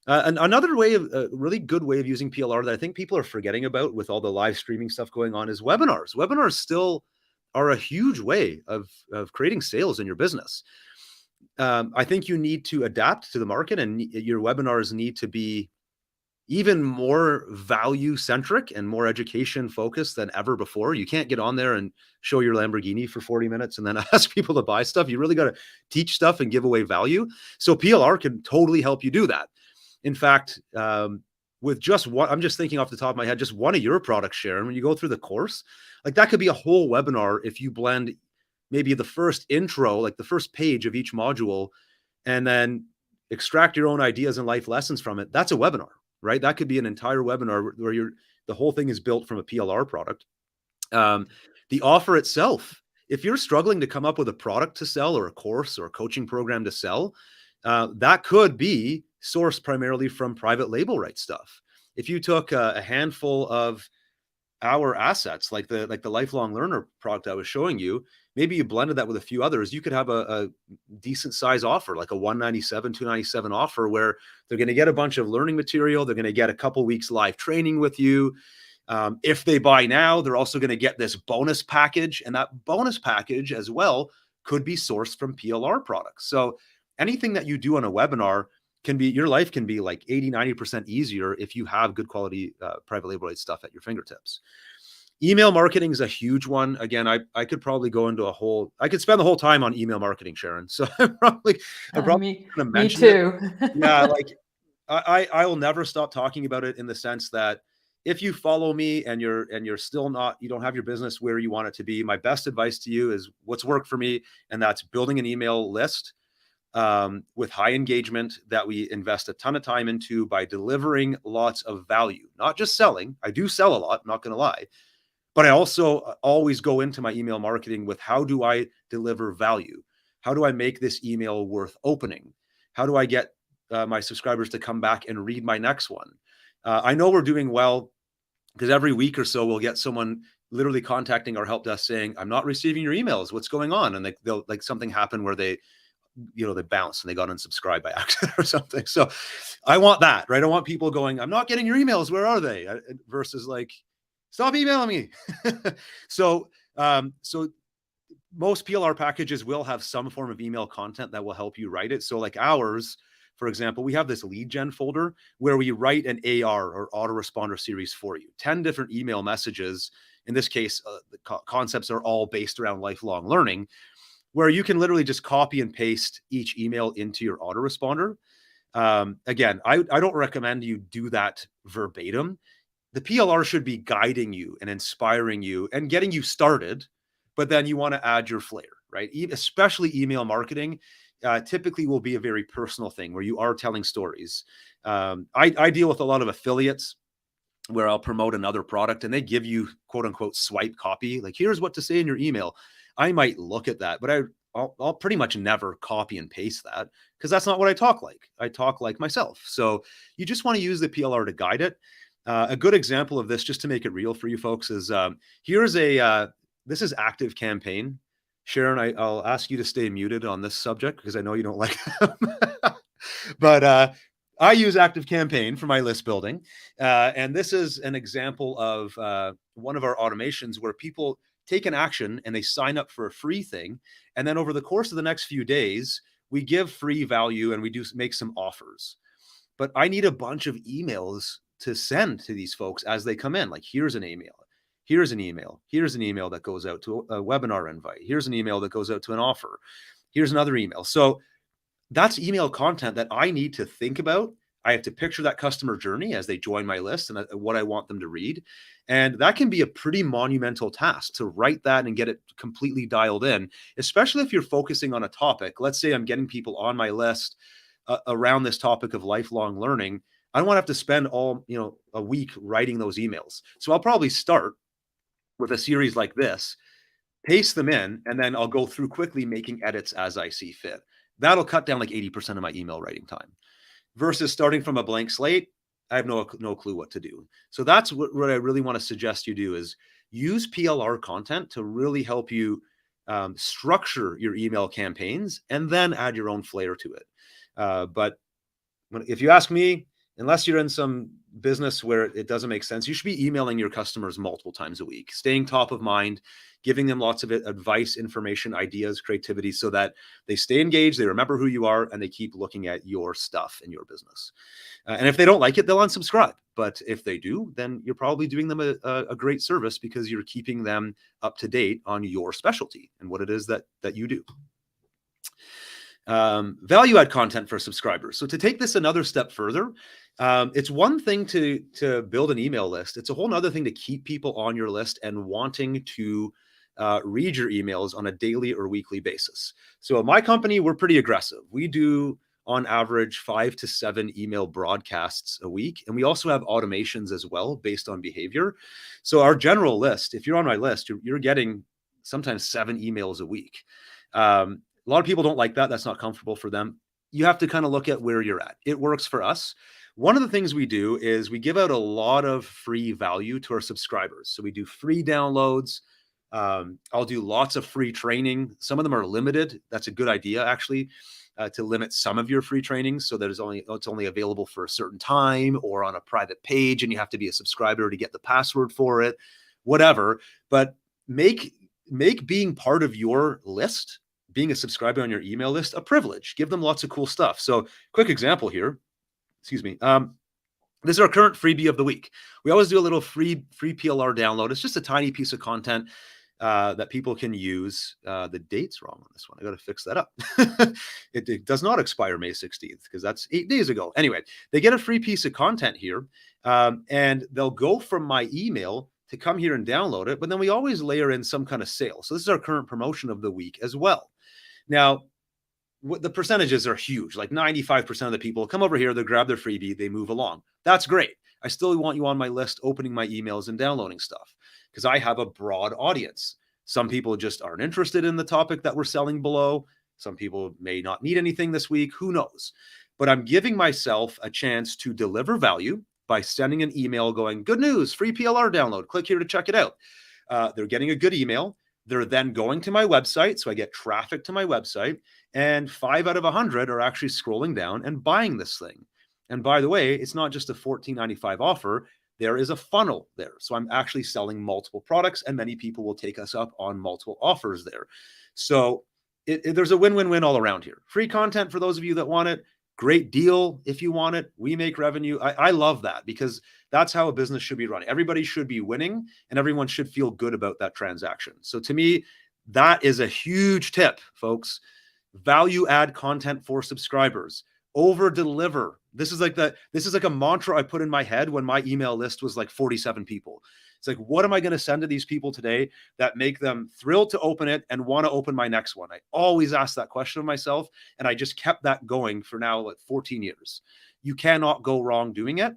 And another way of a really good way of using PLR that I think people are forgetting about with all the live streaming stuff going on is webinars. Webinars still are a huge way of creating sales in your business. I think you need to adapt to the market, and your webinars need to be even more value centric and more education focused than ever before. You can't get on there and show your Lamborghini for 40 minutes and then ask people to buy stuff. You really got to teach stuff and give away value. So PLR can totally help you do that. In fact, with just one, I'm just thinking off the top of my head, just one of your products, Sharyn, when you go through the course, like that could be a whole webinar if you blend maybe the first intro, like the first page of each module, and then extract your own ideas and life lessons from it. That's a webinar, right? That could be an entire webinar where the whole thing is built from a PLR product. The offer itself, if you're struggling to come up with a product to sell or a course or a coaching program to sell, that could be sourced primarily from private label right stuff. If you took a handful of our assets, like the lifelong learner product I was showing you, maybe you blended that with a few others, you could have a decent size offer, like a $197, $297 offer, where they're going to get a bunch of learning material. They're going to get a couple weeks live training with you. If they buy now, they're also going to get this bonus package, and that bonus package as well could be sourced from PLR products. So anything that you do on a webinar your life can be like 80-90% easier if you have good quality private label right stuff at your fingertips. Email marketing is a huge one. Again, I could probably go into I could spend the whole time on email marketing, Sharyn. So I'm probably me going to mention too. it. Yeah, like I will never stop talking about it in the sense that if you follow me and you're still you don't have your business where you want it to be, my best advice to you is what's worked for me, and that's building an email list with high engagement that we invest a ton of time into by delivering lots of value, not just selling. I do sell a lot, not going to lie, but I also always go into my email marketing with how do I deliver value? How do I make this email worth opening? How do I get my subscribers to come back and read my next one? I know we're doing well because every week or so we'll get someone literally contacting our help desk saying, I'm not receiving your emails. What's going on? And they'll like something happened where they bounced and they got unsubscribed by accident or something. So I want that, right? I want people going, I'm not getting your emails. Where are they? Versus like, stop emailing me. So most PLR packages will have some form of email content that will help you write it. So like ours, for example, we have this lead gen folder where we write an AR or autoresponder series for you, 10 different email messages. In this case, the concepts are all based around lifelong learning, where you can literally just copy and paste each email into your autoresponder. Again, I don't recommend you do that verbatim. The PLR should be guiding you and inspiring you and getting you started, but then you want to add your flair, right? Especially email marketing typically will be a very personal thing where you are telling stories. I deal with a lot of affiliates where I'll promote another product and they give you quote unquote swipe copy. Like, here's what to say in your email. I might look at that, but I'll pretty much never copy and paste that because that's not what I talk like. I talk like myself. So you just want to use the PLR to guide it. A good example of this, just to make it real for you folks, is this is Active Campaign. Sharyn, I'll ask you to stay muted on this subject because I know you don't like them. But I use Active Campaign for my list building. And this is an example of one of our automations where people take an action and they sign up for a free thing. And then over the course of the next few days, we give free value and we do make some offers. But I need a bunch of emails to send to these folks as they come in. Like, here's an email. Here's an email. Here's an email that goes out to a webinar invite. Here's an email that goes out to an offer. Here's another email. So that's email content that I need to think about. I have to picture that customer journey as they join my list and what I want them to read. And that can be a pretty monumental task to write that and get it completely dialed in, especially if you're focusing on a topic. Let's say I'm getting people on my list around this topic of lifelong learning. I don't want to have to spend a week writing those emails. So I'll probably start with a series like this, paste them in, and then I'll go through quickly making edits as I see fit. That'll cut down like 80% of my email writing time. Versus starting from a blank slate, I have no clue what to do. So that's what I really want to suggest you do, is use PLR content to really help you structure your email campaigns and then add your own flair to it. But if you ask me, unless you're in some business where it doesn't make sense, you should be emailing your customers multiple times a week, staying top of mind, giving them lots of advice, information, ideas, creativity, so that they stay engaged, they remember who you are, and they keep looking at your stuff in your business. And if they don't like it, they'll unsubscribe. But if they do, then you're probably doing them a great service, because you're keeping them up to date on your specialty and what it is that you do. Value add content for subscribers. So to take this another step further, it's one thing to build an email list. It's a whole nother thing to keep people on your list and wanting to read your emails on a daily or weekly basis. So at my company, we're pretty aggressive. We do on average 5 to 7 email broadcasts a week. And we also have automations as well based on behavior. So our general list, if you're on my list, you're getting sometimes 7 emails a week. A lot of people don't like that. That's not comfortable for them. You have to kind of look at where you're at. It works for us. One of the things we do is we give out a lot of free value to our subscribers. So we do free downloads. I'll do lots of free training. Some of them are limited. That's a good idea, actually, to limit some of your free trainings so that it's only available for a certain time or on a private page, and you have to be a subscriber to get the password for it, whatever. But make being part of your list, being a subscriber on your email list, a privilege. Give them lots of cool stuff. So quick example here. Excuse me. This is our current freebie of the week. We always do a little free PLR download. It's just a tiny piece of content that people can use. The date's wrong on this one. I got to fix that up. It does not expire May 16th because that's 8 days ago. Anyway, they get a free piece of content here, and they'll go from my email to come here and download it. But then we always layer in some kind of sale. So this is our current promotion of the week as well. Now, the percentages are huge. Like 95% of the people come over here, they grab their freebie, they move along. That's great. I still want you on my list, opening my emails and downloading stuff, because I have a broad audience. Some people just aren't interested in the topic that we're selling below. Some people may not need anything this week. Who knows? But I'm giving myself a chance to deliver value by sending an email going, good news, free PLR download. Click here to check it out. They're getting a good email. They're then going to my website. So I get traffic to my website, and 5 out of 100 are actually scrolling down and buying this thing. And by the way, it's not just a $14.95 offer. There is a funnel there. So I'm actually selling multiple products, and many people will take us up on multiple offers there. So there's a win-win-win all around here. Free content for those of you that want it. Great deal if you want it. We make revenue. I love that, because that's how a business should be running. Everybody should be winning, and everyone should feel good about that transaction. So to me, that is a huge tip, folks. Value add content for subscribers. Over deliver. This is like a mantra I put in my head when my email list was like 47 people. It's like, what am I going to send to these people today that make them thrilled to open it and want to open my next one? I always ask that question of myself, and I just kept that going for now, like 14 years. You cannot go wrong doing it,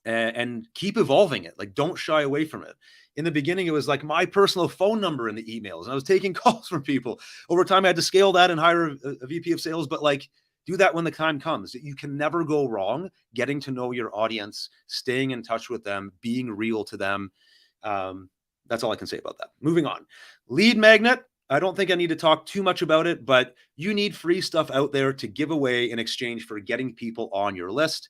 and keep evolving it. Like, don't shy away from it. In the beginning, it was like my personal phone number in the emails, and I was taking calls from people. Over time, I had to scale that and hire a VP of sales, but like, do that when the time comes. You can never go wrong getting to know your audience, staying in touch with them, being real to them. That's all I can say about that. Moving on. Lead magnet. I don't think I need to talk too much about it, but you need free stuff out there to give away in exchange for getting people on your list.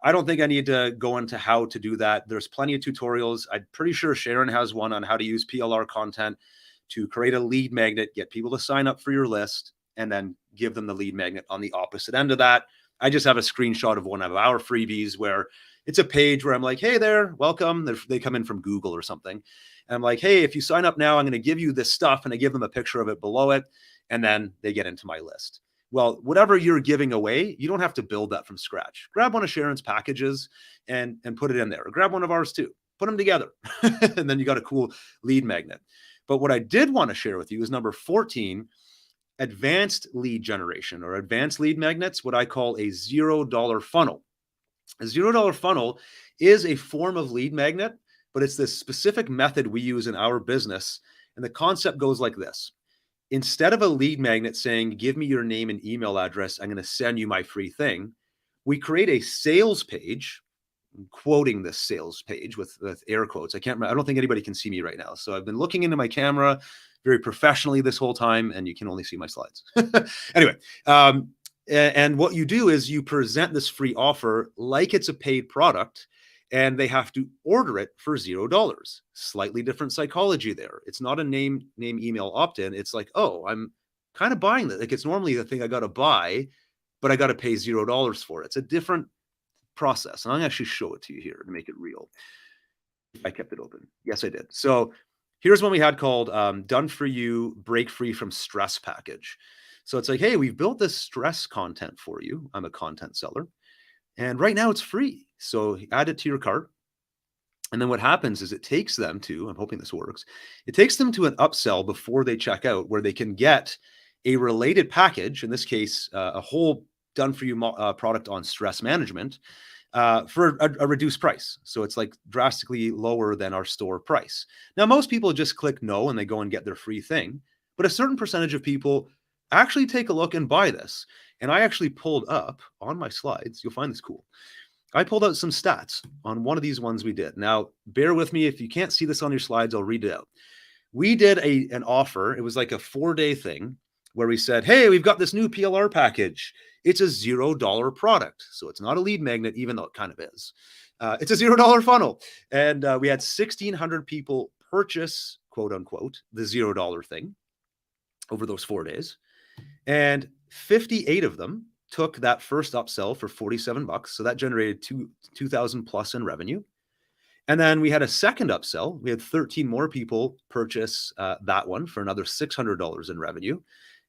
I don't think I need to go into how to do that. There's plenty of tutorials. I'm pretty sure Sharyn has one on how to use PLR content to create a lead magnet, get people to sign up for your list, and then give them the lead magnet on the opposite end of that. I just have a screenshot of one of our freebies where it's a page where I'm like, hey there, welcome. They come in from Google or something. And I'm like, hey, if you sign up now, I'm going to give you this stuff. And I give them a picture of it below it. And then they get into my list. Well, whatever you're giving away, you don't have to build that from scratch. Grab one of Sharyn's packages and put it in there. Or grab one of ours too. Put them together. And then you got a cool lead magnet. But what I did want to share with you is number 14, advanced lead generation or advanced lead magnets, what I call a $0 funnel. A $0 funnel is a form of lead magnet, but it's this specific method we use in our business. And the concept goes like this. Instead of a lead magnet saying, give me your name and email address, I'm going to send you my free thing, we create a sales page. I'm quoting this sales page with air quotes. I can't remember. I don't think anybody can see me right now. So I've been looking into my camera very professionally this whole time, and you can only see my slides. Anyway, and what you do is you present this free offer like it's a paid product, and they have to order it for $0. Slightly different psychology there. It's not a name, email, opt-in. It's like, oh, I'm kind of buying that. Like it's normally the thing I got to buy, but I got to pay $0 for it. It's a different process. And I'm going to actually show it to you here to make it real. I kept it open. Yes, I did. So here's one we had called Done For You, Break Free from Stress Package. So it's like, hey, we've built this stress content for you. I'm a content seller. And right now it's free. So add it to your cart. And then what happens is it takes them to, I'm hoping this works, it takes them to an upsell before they check out where they can get a related package, in this case, a whole Done For You product on stress management for a reduced price. So it's like drastically lower than our store price. Now, most people just click no and they go and get their free thing, but a certain percentage of people actually take a look and buy this. And I actually pulled up on my slides. You'll find this cool. I pulled out some stats on one of these ones we did. Now, bear with me. If you can't see this on your slides, I'll read it out. We did an offer. It was like a 4-day thing where we said, hey, we've got this new PLR package. It's a $0 product. So it's not a lead magnet, even though it kind of is. It's a $0 funnel. And we had 1,600 people purchase, quote unquote, the $0 thing over those 4 days. And 58 of them took that first upsell for $47. So that generated 2,000 plus in revenue. And then we had a second upsell. We had 13 more people purchase that one for another $600 in revenue.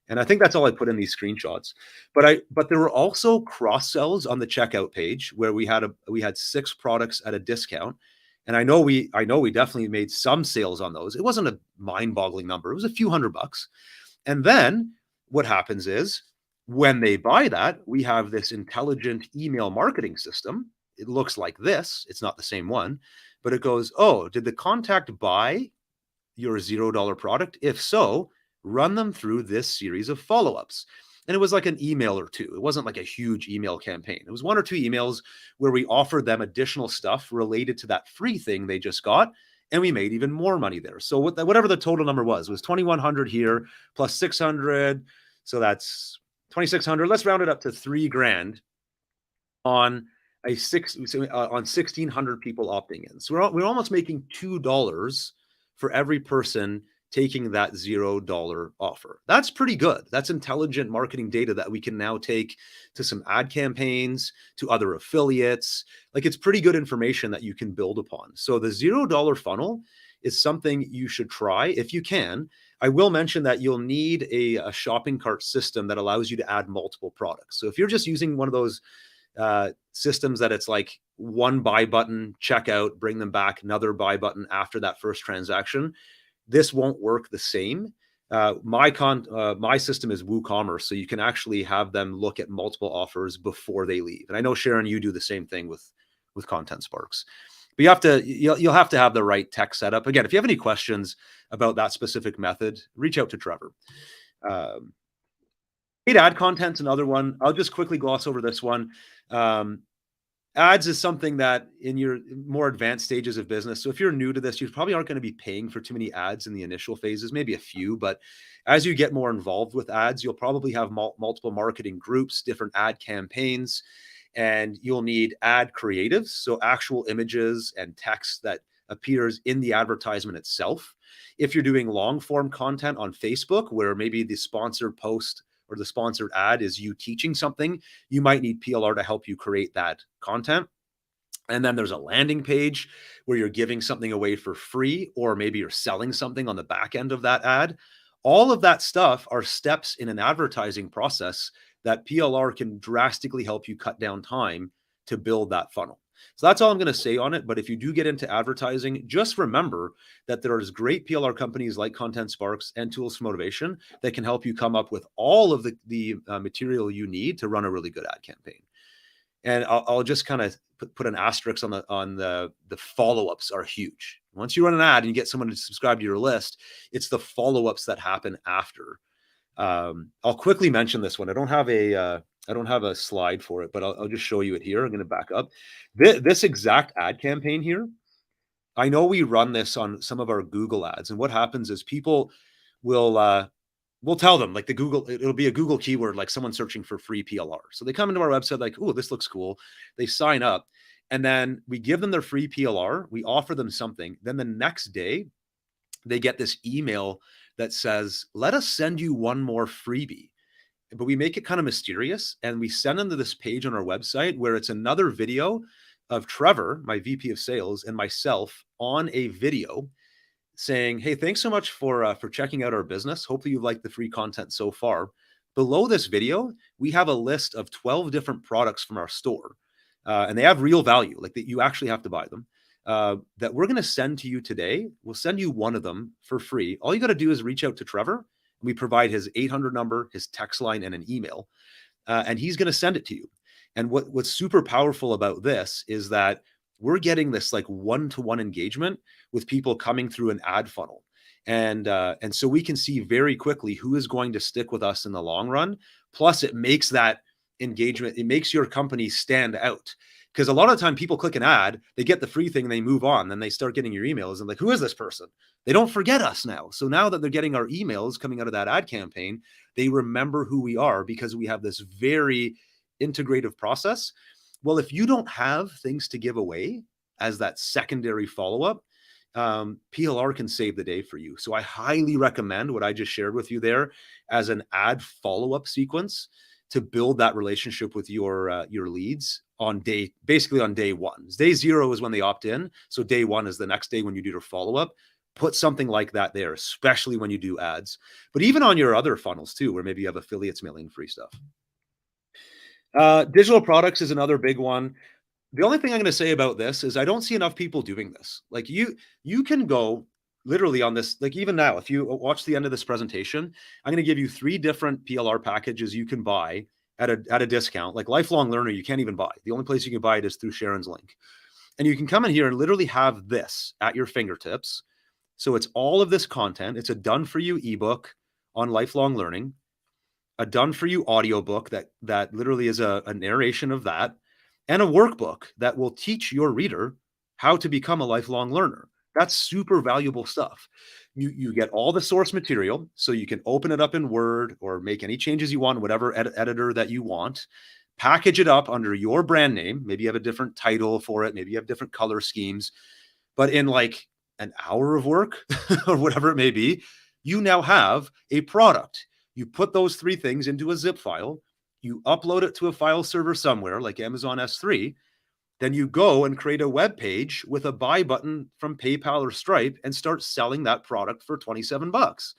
And I think that's all I put in these screenshots. But there were also cross sells on the checkout page where we had 6 products at a discount. And I know we definitely made some sales on those. It wasn't a mind-boggling number. It was a few $100. And then what happens is when they buy that, we have this intelligent email marketing system. It looks like this. It's not the same one, but it goes, oh, did the contact buy your $0 product? If so, run them through this series of follow-ups. And it was like an email or two. It wasn't like a huge email campaign. It was 1 or 2 emails where we offered them additional stuff related to that free thing they just got. And we made even more money there. So whatever the total number was 2,100 here plus 600. So that's 2,600. Let's round it up to $3,000 on on 1,600 people opting in. So we're almost making $2 for every person taking that $0 offer. That's pretty good. That's intelligent marketing data that we can now take to some ad campaigns, to other affiliates. Like it's pretty good information that you can build upon. So the $0 funnel is something you should try if you can. I will mention that you'll need a shopping cart system that allows you to add multiple products. So if you're just using one of those systems that it's like one buy button, checkout, bring them back, another buy button after that first transaction, this won't work the same. My system is WooCommerce, so you can actually have them look at multiple offers before they leave. And I know, Sharyn, you do the same thing with Content Sparks. But you'll have to have the right tech setup. Again, if you have any questions about that specific method, reach out to Trevor. Paid ad content's another one. I'll just quickly gloss over this one. Ads is something that in your more advanced stages of business. So if you're new to this, you probably aren't going to be paying for too many ads in the initial phases, maybe a few, but as you get more involved with ads, you'll probably have multiple marketing groups, different ad campaigns, and you'll need ad creatives. So actual images and text that appears in the advertisement itself. If you're doing long form content on Facebook, where maybe the sponsored post or the sponsored ad is you teaching something, you might need PLR to help you create that content. And then there's a landing page where you're giving something away for free, or maybe you're selling something on the back end of that ad. All of that stuff are steps in an advertising process that PLR can drastically help you cut down time to build that funnel. So that's all I'm going to say on it. But if you do get into advertising, just remember that there's great PLR companies like Content Sparks and Tools for Motivation that can help you come up with all of the material you need to run a really good ad campaign. And I'll just kind of put an asterisk on the follow-ups are huge. Once you run an ad and you get someone to subscribe to your list, it's the follow-ups that happen after. I'll quickly mention this one. I don't have a slide for it, but I'll just show you it here. I'm going to back up. This exact ad campaign here, I know we run this on some of our Google ads, and what happens is people will we'll tell them, like, it'll be a Google keyword, like someone searching for free PLR. So they come into our website like, oh, this looks cool. They sign up, and then we give them their free PLR. We offer them something. Then the next day, they get this email that says, let us send you one more freebie. But we make it kind of mysterious, and we send them to this page on our website where it's another video of Trevor, my VP of sales, and myself on a video saying, hey, thanks so much for checking out our business. Hopefully you've liked the free content so far. Below this video, we have a list of 12 different products from our store, and they have real value, like that you actually have to buy them, that we're going to send to you today. We'll send you one of them for free. All you got to do is reach out to Trevor. We provide his 800 number, his text line, and an email, and he's going to send it to you. And what's super powerful about this is that we're getting this like one-to-one engagement with people coming through an ad funnel. And so we can see very quickly who is going to stick with us in the long run. Plus, it makes that engagement, it makes your company stand out. Because a lot of the time people click an ad, they get the free thing, and they move on. Then they start getting your emails and like, who is this person? They don't forget us now. So now that they're getting our emails coming out of that ad campaign, they remember who we are because we have this very integrative process. Well, if you don't have things to give away as that secondary follow-up, PLR can save the day for you. So I highly recommend what I just shared with you there as an ad follow-up sequence to build that relationship with your leads basically on day one. Day 0 is when they opt in. So day 1 is the next day when you do your follow-up. Put something like that there, especially when you do ads, but even on your other funnels too, where maybe you have affiliates mailing free stuff. Digital products is another big one. The only thing I'm going to say about this is I don't see enough people doing this. Like you can go literally on this, like even now, if you watch the end of this presentation, I'm going to give you 3 different PLR packages you can buy at a discount. Like Lifelong Learner, you can't even buy. The only place you can buy it is through Sharyn's link. And you can come in here and literally have this at your fingertips. So it's all of this content. It's a done for you ebook on lifelong learning, a done for you audiobook that literally is a narration of that, and a workbook that will teach your reader how to become a lifelong learner. That's super valuable stuff. You get all the source material, so you can open it up in Word or make any changes you want, whatever editor that you want, package it up under your brand name. Maybe you have a different title for it. Maybe you have different color schemes, but in like an hour of work or whatever it may be, you now have a product. You put those 3 things into a zip file, you upload it to a file server somewhere like Amazon S3, then you go and create a web page with a buy button from PayPal or Stripe and start selling that product for $27.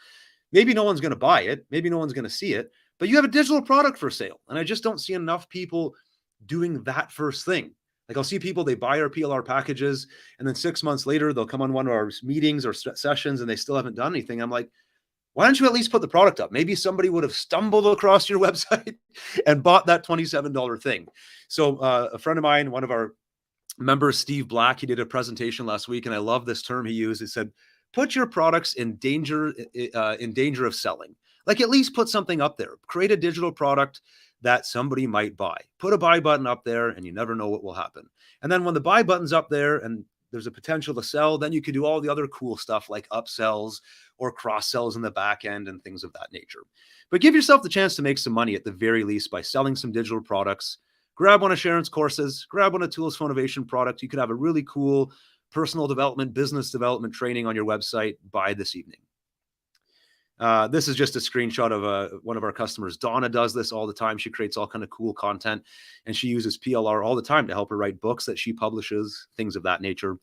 Maybe no one's going to buy it. Maybe no one's going to see it, but you have a digital product for sale. And I just don't see enough people doing that first thing. Like I'll see people, they buy our PLR packages, and then 6 months later, they'll come on one of our meetings or sessions and they still haven't done anything. I'm like, why don't you at least put the product up? Maybe somebody would have stumbled across your website and bought that $27 thing. So a friend of mine, one of our members, Steve Black, he did a presentation last week, and I love this term he used. He said, put your products in danger of selling. Like at least put something up there. Create a digital product that somebody might buy. Put a buy button up there, and you never know what will happen. And then when the buy button's up there and there's a potential to sell, then you could do all the other cool stuff like upsells or cross sells in the back end and things of that nature. But give yourself the chance to make some money at the very least by selling some digital products. Grab one of Sharyn's courses, grab one of Tools for Motivation product. You could have a really cool personal development, business development training on your website by this evening. This is just a screenshot of one of our customers. Donna does this all the time. She creates all kind of cool content, and she uses PLR all the time to help her write books that she publishes, things of that nature.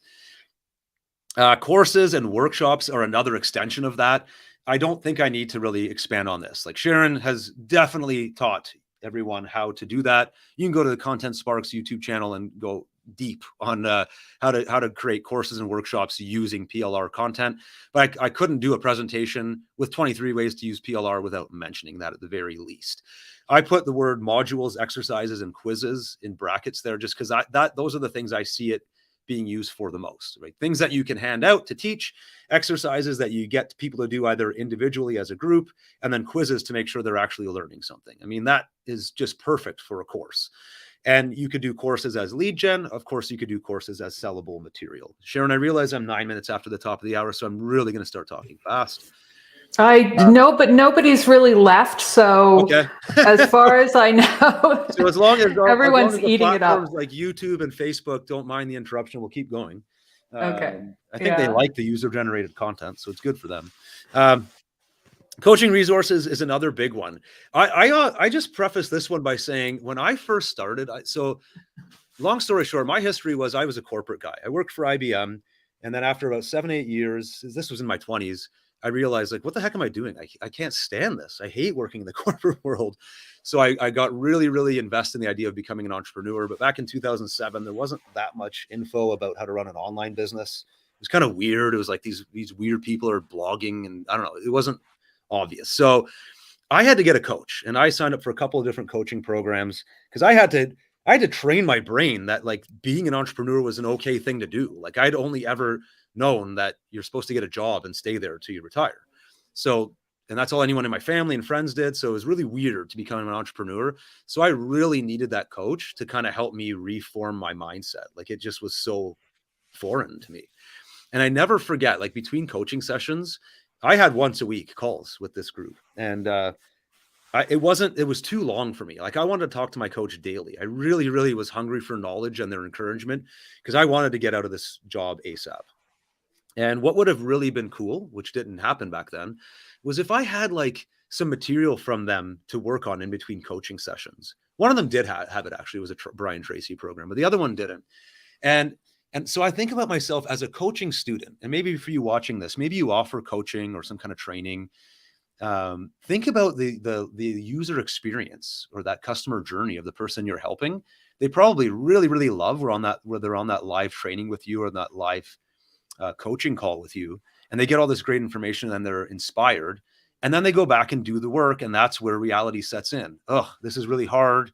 Courses and workshops are another extension of that. I don't think I need to really expand on this. Like Sharyn has definitely taught everyone how to do that. You can go to the Content Sparks YouTube channel and go deep on how to create courses and workshops using PLR content. But I couldn't do a presentation with 23 ways to use PLR without mentioning that at the very least. I put the word modules, exercises, and quizzes in brackets there just because those are the things I see it being used for the most, right? Things that you can hand out to teach, exercises that you get people to do either individually as a group, and then quizzes to make sure they're actually learning something. I mean, that is just perfect for a course. And you could do courses as lead gen. Of course, you could do courses as sellable material. Sharyn, I realize I'm 9 minutes after the top of the hour, so I'm really going to start talking fast. I know, but nobody's really left. So okay. as far as I know, so as long as everyone's eating it up. Like YouTube and Facebook don't mind the interruption, we'll keep going. Okay. I think they like the user-generated content, so it's good for them. Coaching resources is another big one. I just preface this one by saying when I first started, so long story short, my history was I was a corporate guy. I worked for IBM, and then after about 7-8 years, this was in my 20s, I realized, like, what the heck am I doing? I can't stand this. I hate working in the corporate world. So I got really, really invested in the idea of becoming an entrepreneur. But back in 2007, there wasn't that much info about how to run an online business. It was kind of weird. It was like these weird people are blogging, and I don't know, it wasn't obvious. So I had to get a coach, and I signed up for a couple of different coaching programs because I had to train my brain that, like, being an entrepreneur was an okay thing to do. Like, I'd only ever known that you're supposed to get a job and stay there till you retire. So, and that's all anyone in my family and friends did. So it was really weird to become an entrepreneur. So I really needed that coach to kind of help me reform my mindset. Like, it just was so foreign to me. And I never forget, like, between coaching sessions, I had once a week calls with this group, and it was too long for me. Like, I wanted to talk to my coach daily. I really, really was hungry for knowledge and their encouragement because I wanted to get out of this job ASAP. And what would have really been cool, which didn't happen back then, was if I had, like, some material from them to work on in between coaching sessions. One of them did have it, actually. It was a Brian Tracy program, but the other one didn't. And so I think about myself as a coaching student, and maybe for you watching this, maybe you offer coaching or some kind of training. Think about the user experience or that customer journey of the person you're helping. They probably really, really love where they're on that live training with you or that live coaching call with you, and they get all this great information and they're inspired, and then they go back and do the work, and that's where reality sets in. Oh, this is really hard.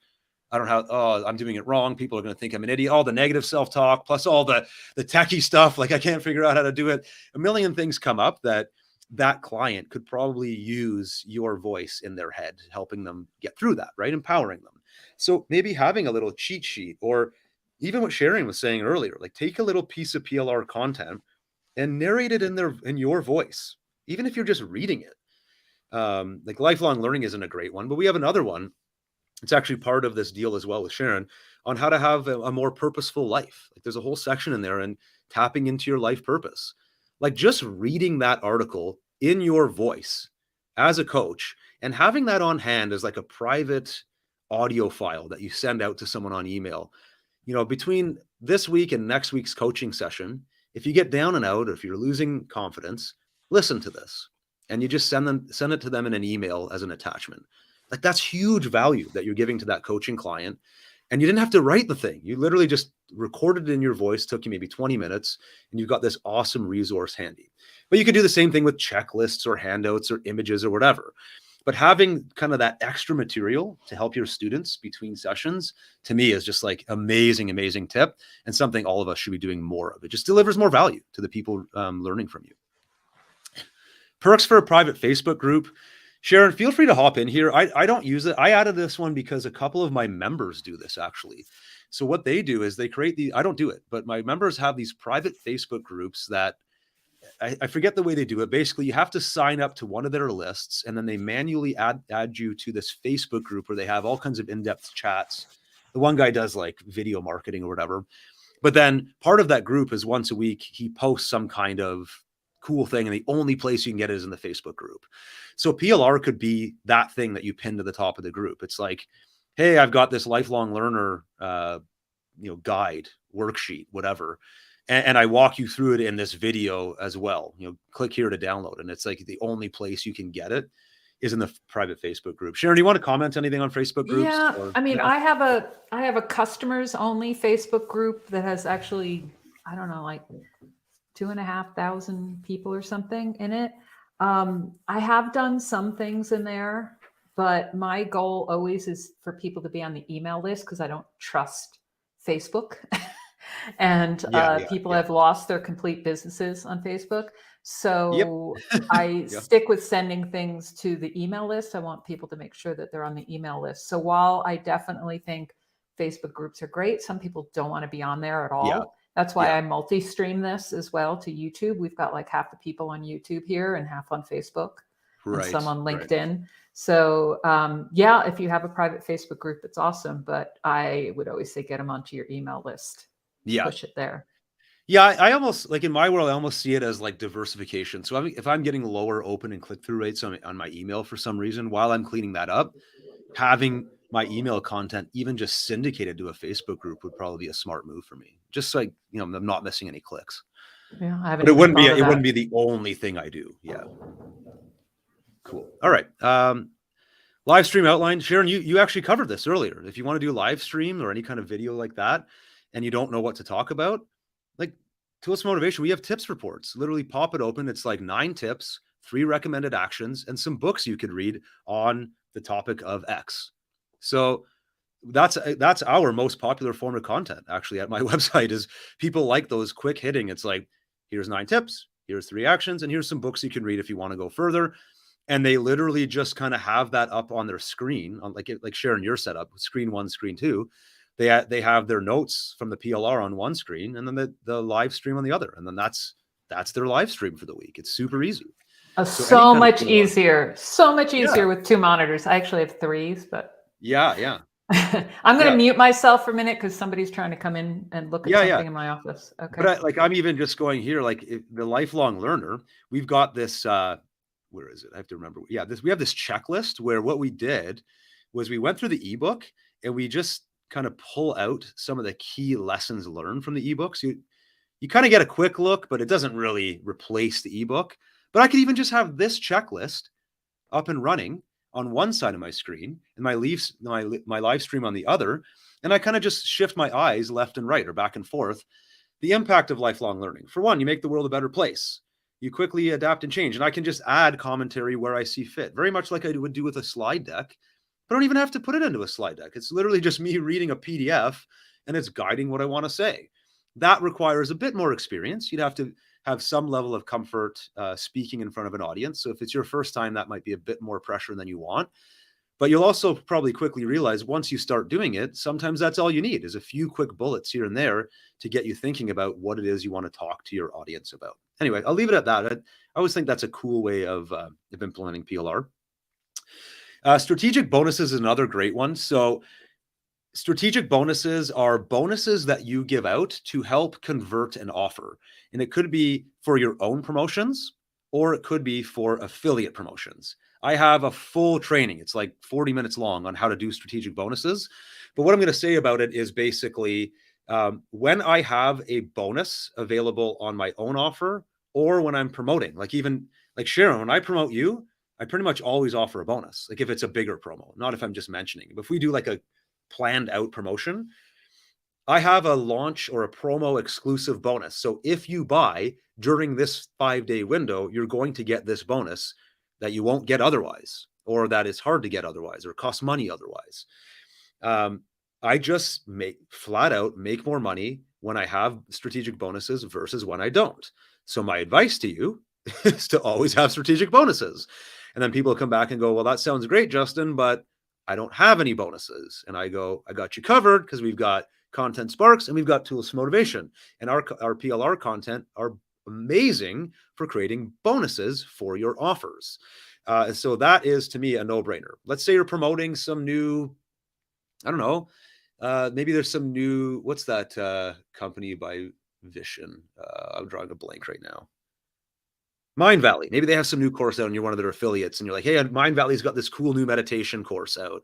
I'm doing it wrong. People are going to think I'm an idiot. All the negative self-talk plus all the techie stuff. Like, I can't figure out how to do it. A million things come up that client could probably use your voice in their head, helping them get through that, right? Empowering them. So maybe having a little cheat sheet, or even what Sharyn was saying earlier, like, take a little piece of PLR content and narrate it in your voice, even if you're just reading it. Like, lifelong learning isn't a great one, but we have another one. It's actually part of this deal as well with Sharyn on how to have a more purposeful life. Like, there's a whole section in there and tapping into your life purpose. Like, just reading that article in your voice as a coach and having that on hand as like a private audio file that you send out to someone on email. You know, between this week and next week's coaching session, if you get down and out, or if you're losing confidence, listen to this, and you just send it to them in an email as an attachment. Like, that's huge value that you're giving to that coaching client. And you didn't have to write the thing. You literally just recorded it in your voice, took you maybe 20 minutes, and you've got this awesome resource handy. But you could do the same thing with checklists or handouts or images or whatever. But having kind of that extra material to help your students between sessions, to me, is just like amazing, amazing tip, and something all of us should be doing more of. It just delivers more value to the people learning from you. Perks for a private Facebook group. Sharyn, feel free to hop in here. I don't use it. I added this one because a couple of my members do this, actually. So what they do is they create I don't do it, but my members have these private Facebook groups that I forget the way they do it. Basically, you have to sign up to one of their lists, and then they manually add you to this Facebook group where they have all kinds of in-depth chats. The one guy does like video marketing or whatever. But then part of that group is once a week, he posts some kind of cool thing, and the only place you can get it is in the Facebook group. So PLR could be that thing that you pin to the top of the group. It's like, hey, I've got this lifelong learner, guide, worksheet, whatever. And I walk you through it in this video as well. Click here to download. And it's like the only place you can get it. is in the private Facebook group. Sharyn, do you want to comment anything on Facebook groups? Yeah, or, I mean, yeah. I have a customers only Facebook group that has actually, I don't know, like 2,500 people or something in it. I have done some things in there, but my goal always is for people to be on the email list because I don't trust Facebook. And people have lost their complete businesses on Facebook. So I stick with sending things to the email list. I want people to make sure that they're on the email list. So while I definitely think Facebook groups are great, some people don't want to be on there at all. That's why I multi-stream this as well to YouTube. We've got like half the people on YouTube here and half on Facebook and some on LinkedIn. So if you have a private Facebook group, it's awesome. But I would always say get them onto your email list. Push it there. Yeah, I almost, like in my world, I almost see it as like diversification. So if I'm getting lower open and click-through rates on my email for some reason, while I'm cleaning that up, having my email content even just syndicated to a Facebook group would probably be a smart move for me. Just like, I'm not missing any clicks. Yeah, I haven't. But it wouldn't be the only thing I do. Yeah. Cool. All right. Live stream outline. Sharyn, you actually covered this earlier. If you want to do live stream or any kind of video like that, and you don't know what to talk about, like Tools for Motivation, we have tips reports. Literally pop it open. It's like 9 tips, 3 recommended actions, and some books you could read on the topic of X. So that's our most popular form of content actually at my website. Is people like those quick hitting. It's like, here's 9 tips, here's 3 actions, and here's some books you can read if you want to go further. And they literally just kind of have that up on their screen, on like Sharyn, your setup, screen 1, screen 2. They have their notes from the PLR on one screen, and then the live stream on the other, and then that's their live stream for the week. It's super easy. So much easier with 2 monitors. I actually have 3s, but yeah. I'm going to mute myself for a minute because somebody's trying to come in and look at something in my office. Okay. But I'm even just going here, like the lifelong learner, we've got this, where is it? I have to remember. Yeah, we have this checklist where what we did was we went through the ebook and we just kind of pull out some of the key lessons learned from the ebooks. You kind of get a quick look, but it doesn't really replace the ebook. But I could even just have this checklist up and running on one side of my screen and my live stream on the other. And I kind of just shift my eyes left and right or back and forth. The impact of lifelong learning. For one, you make the world a better place. You quickly adapt and change. And I can just add commentary where I see fit, very much like I would do with a slide deck. But I don't even have to put it into a slide deck. It's literally just me reading a PDF and it's guiding what I want to say. That requires a bit more experience. You'd have to have some level of comfort speaking in front of an audience. So if it's your first time, that might be a bit more pressure than you want. But you'll also probably quickly realize once you start doing it, sometimes that's all you need is a few quick bullets here and there to get you thinking about what it is you want to talk to your audience about. Anyway, I'll leave it at that. I always think that's a cool way of implementing PLR. Strategic bonuses is another great one. So strategic bonuses are bonuses that you give out to help convert an offer. And it could be for your own promotions, or it could be for affiliate promotions. I have a full training. It's like 40 minutes long on how to do strategic bonuses. But what I'm going to say about it is basically when I have a bonus available on my own offer, or when I'm promoting, like Sharyn, when I promote you, I pretty much always offer a bonus. Like if it's a bigger promo, not if I'm just mentioning. But if we do like a planned out promotion, I have a launch or a promo exclusive bonus. So if you buy during this 5-day window, you're going to get this bonus that you won't get otherwise, or that is hard to get otherwise, or costs money otherwise. I just flat out make more money when I have strategic bonuses versus when I don't. So my advice to you is to always have strategic bonuses. And then people come back and go, well, that sounds great, Justin, but I don't have any bonuses. And I go, I got you covered because we've got Content Sparks and we've got Tools for Motivation. And our PLR content are amazing for creating bonuses for your offers. So that is, to me, a no-brainer. Let's say you're promoting some new, I don't know, maybe there's some new, what's that company by Vision? I'm drawing a blank right now. Mind Valley. Maybe they have some new course out and you're one of their affiliates and you're like, hey, Mind Valley's got this cool new meditation course out.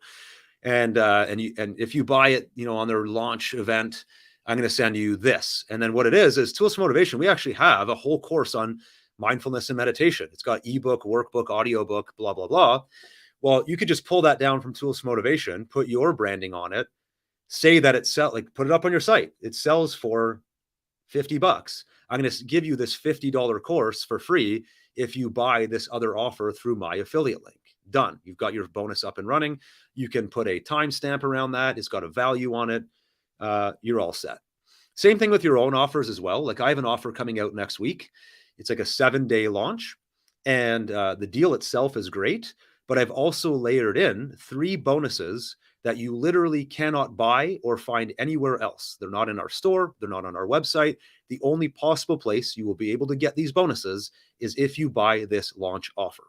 And if you buy it, on their launch event, I'm going to send you this. And then what it is Tools for Motivation. We actually have a whole course on mindfulness and meditation. It's got ebook, workbook, audiobook, blah, blah, blah. Well, you could just pull that down from Tools for Motivation, put your branding on it, say that it sells, like put it up on your site. It sells for $50. I'm going to give you this $50 course for free if you buy this other offer through my affiliate link. Done. You've got your bonus up and running. You can put a timestamp around that. It's got a value on it. You're all set. Same thing with your own offers as well. Like I have an offer coming out next week. It's like a 7-day launch, and the deal itself is great, but I've also layered in 3 bonuses that you literally cannot buy or find anywhere else. They're not in our store. They're not on our website. The only possible place you will be able to get these bonuses is if you buy this launch offer.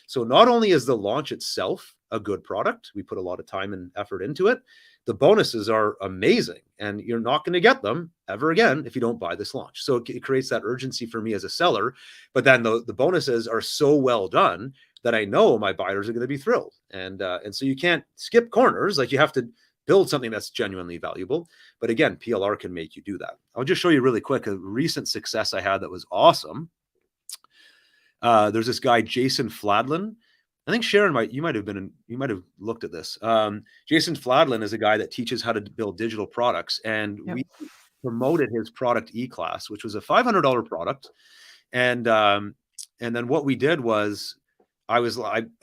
So not only is the launch itself a good product, we put a lot of time and effort into it, the bonuses are amazing, and you're not going to get them ever again if you don't buy this launch. So it creates that urgency for me as a seller, but then the bonuses are so well done that I know my buyers are going to be thrilled. And so you can't skip corners. Like you have to build something that's genuinely valuable. But again, PLR can make you do that. I'll just show you really quick a recent success I had that was awesome. There's this guy, Jason Fladlin. I think Sharyn you might have looked at this. Jason Fladlin is a guy that teaches how to build digital products. And we promoted his product E-Class, which was a $500 product. And then what we did was, I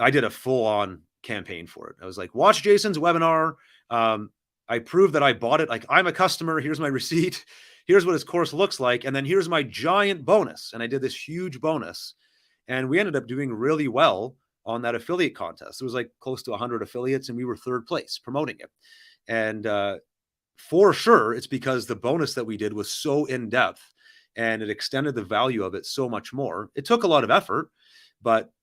did a full-on campaign for it. I was like, watch Jason's webinar. I proved that I bought it. Like, I'm a customer. Here's my receipt. Here's what his course looks like. And then here's my giant bonus. And I did this huge bonus. And we ended up doing really well on that affiliate contest. It was like close to 100 affiliates, and we were 3rd place promoting it. And for sure, it's because the bonus that we did was so in-depth, and it extended the value of it so much more. It took a lot of effort, but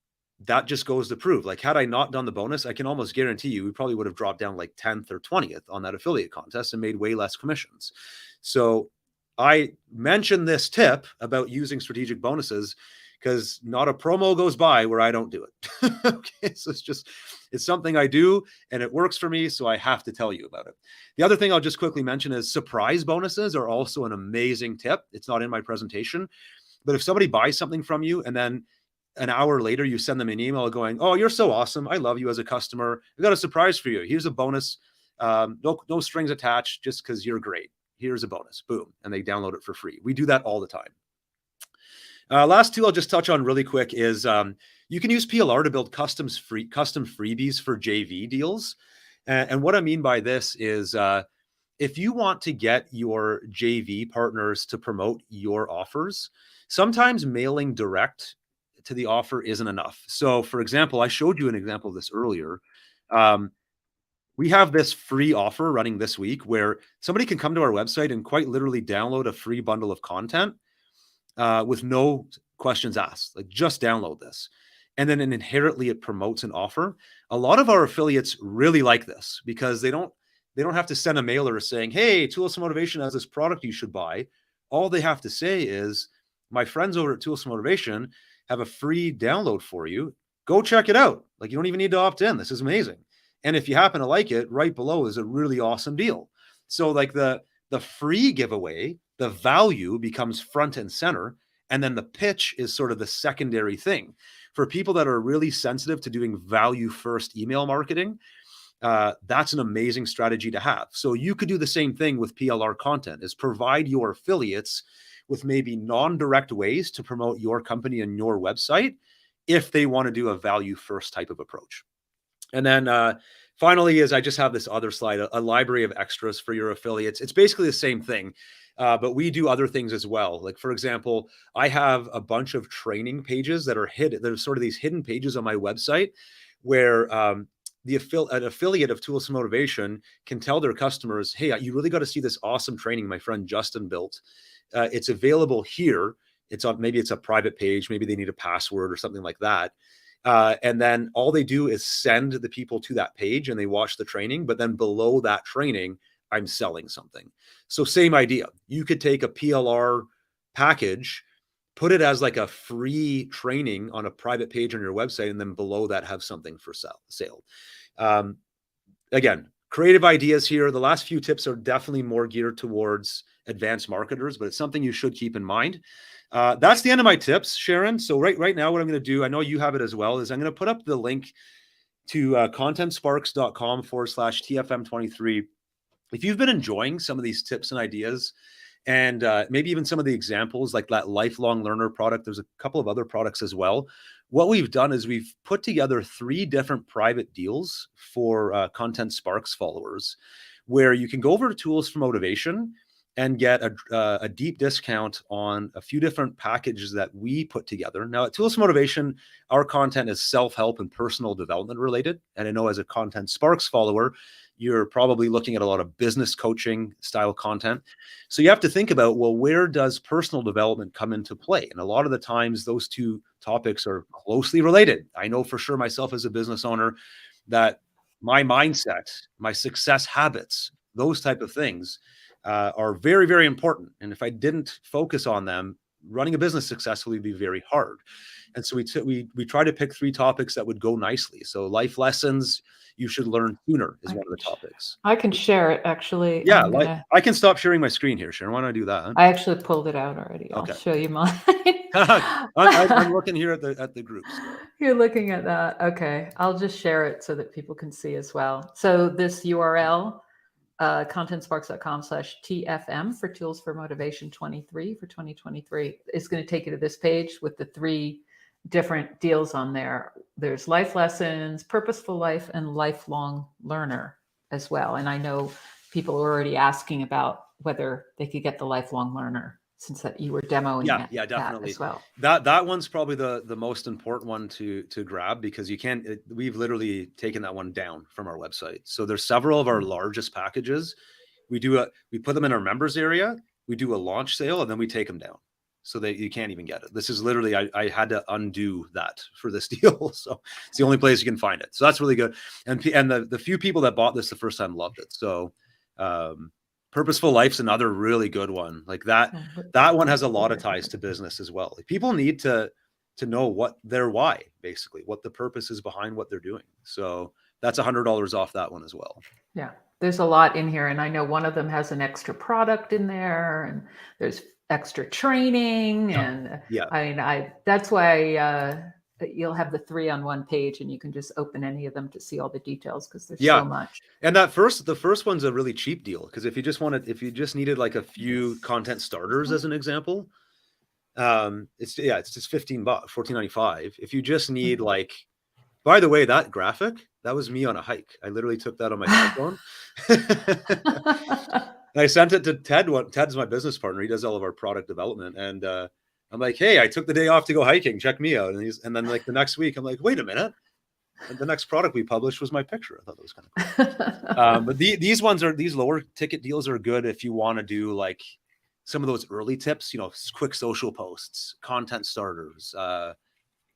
that just goes to prove, like, had I not done the bonus, I can almost guarantee you, we probably would have dropped down like 10th or 20th on that affiliate contest and made way less commissions. So I mentioned this tip about using strategic bonuses because not a promo goes by where I don't do it. Okay, so it's something I do and it works for me, so I have to tell you about it. The other thing I'll just quickly mention is surprise bonuses are also an amazing tip. It's not in my presentation, but if somebody buys something from you and then an hour later you send them an email going, oh, you're so awesome, I love you as a customer, I got a surprise for you, here's a bonus, no strings attached, just because you're great, here's a bonus, boom, and they download it for free. We do that all the time. Last 2 I'll just touch on really quick is you can use PLR to build custom freebies for JV deals. And what I mean by this is if you want to get your JV partners to promote your offers, sometimes mailing direct to the offer isn't enough. So for example, I showed you an example of this earlier. We have this free offer running this week where somebody can come to our website and quite literally download a free bundle of content with no questions asked. Like, just download this. And then inherently it promotes an offer. A lot of our affiliates really like this because they don't have to send a mailer saying, hey, Tools for Motivation has this product you should buy. All they have to say is, my friends over at Tools for Motivation have a free download for you. Go check it out. Like, you don't even need to opt in. This is amazing. And if you happen to like it, right below is a really awesome deal. So like the free giveaway, the value becomes front and center. And then the pitch is sort of the secondary thing. For people that are really sensitive to doing value first email marketing, that's an amazing strategy to have. So you could do the same thing with PLR content, is provide your affiliates with maybe non-direct ways to promote your company and your website if they want to do a value first type of approach. And then finally, is I just have this other slide, a library of extras for your affiliates. It's basically the same thing, but we do other things as well. Like, for example, I have a bunch of training pages that are hidden. There's sort of these hidden pages on my website where an affiliate of Tools for Motivation can tell their customers, hey, you really got to see this awesome training my friend Justin built. It's available here. Maybe it's a private page. Maybe they need a password or something like that. And then all they do is send the people to that page and they watch the training. But then below that training, I'm selling something. So same idea. You could take a PLR package, put it as like a free training on a private page on your website, and then below that have something for sale. Again, creative ideas here. The last few tips are definitely more geared towards advanced marketers, but it's something you should keep in mind. That's the end of my tips, Sharyn. So right now, what I'm going to do, I know you have it as well, is I'm going to put up the link to contentsparks.com/TFM23. If you've been enjoying some of these tips and ideas, and maybe even some of the examples like that lifelong learner product, there's a couple of other products as well. What we've done is we've put together 3 different private deals for Content Sparks followers, where you can go over to Tools for Motivation and get a deep discount on a few different packages that we put together. Now at Tools for Motivation, our content is self-help and personal development related. And I know as a Content Sparks follower, you're probably looking at a lot of business coaching style content. So you have to think about, well, where does personal development come into play? And a lot of the times those two topics are closely related. I know for sure myself as a business owner that my mindset, my success habits, those type of things are very, very important. And if I didn't focus on them, running a business successfully would be very hard. And so we try to pick 3 topics that would go nicely. So life lessons you should learn sooner is one of the topics. I can share it actually. Yeah, I can stop sharing my screen here, Sharyn. Why don't I do that? I actually pulled it out already. Okay. I'll show you mine. I'm looking here at the groups. You're looking at that. Okay. I'll just share it so that people can see as well. So this URL, contentsparks.com/TFM for Tools for Motivation 23 for 2023 is going to take you to this page with the 3 different deals on there. There's life lessons, purposeful life, and lifelong learner as well. And I know people are already asking about whether they could get the lifelong learner since that you were demoing yeah, definitely. that as well. That one's probably the most important one to grab, because you can't, we've literally taken that one down from our website. So there's several of our largest packages. We put them in our members area, we do a launch sale, and then we take them down so that you can't even get it. This is literally, I had to undo that for this deal. So it's the only place you can find it. So that's really good. And the few people that bought this the first time loved it. So Purposeful Life's another really good one. Like that one has a lot of ties to business as well. Like people need to know what their why, basically, what the purpose is behind what they're doing. So that's $100 off that one as well. Yeah, there's a lot in here. And I know one of them has an extra product in there, and there's extra training. And yeah, I mean, that's why you'll have the 3 on one page, and you can just open any of them to see all the details, because there's so much. And the first one's a really cheap deal, because if you just needed like a few content starters as an example, it's just $15, $14.95. If you just need like, by the way, that graphic, that was me on a hike. I literally took that on my iPhone. And I sent it to Ted. Ted's my business partner. He does all of our product development. And I'm like, hey, I took the day off to go hiking. Check me out. And then like the next week, I'm like, wait a minute. And the next product we published was my picture. I thought that was kind of cool. But these lower ticket deals are good if you want to do like some of those early tips, quick social posts, content starters,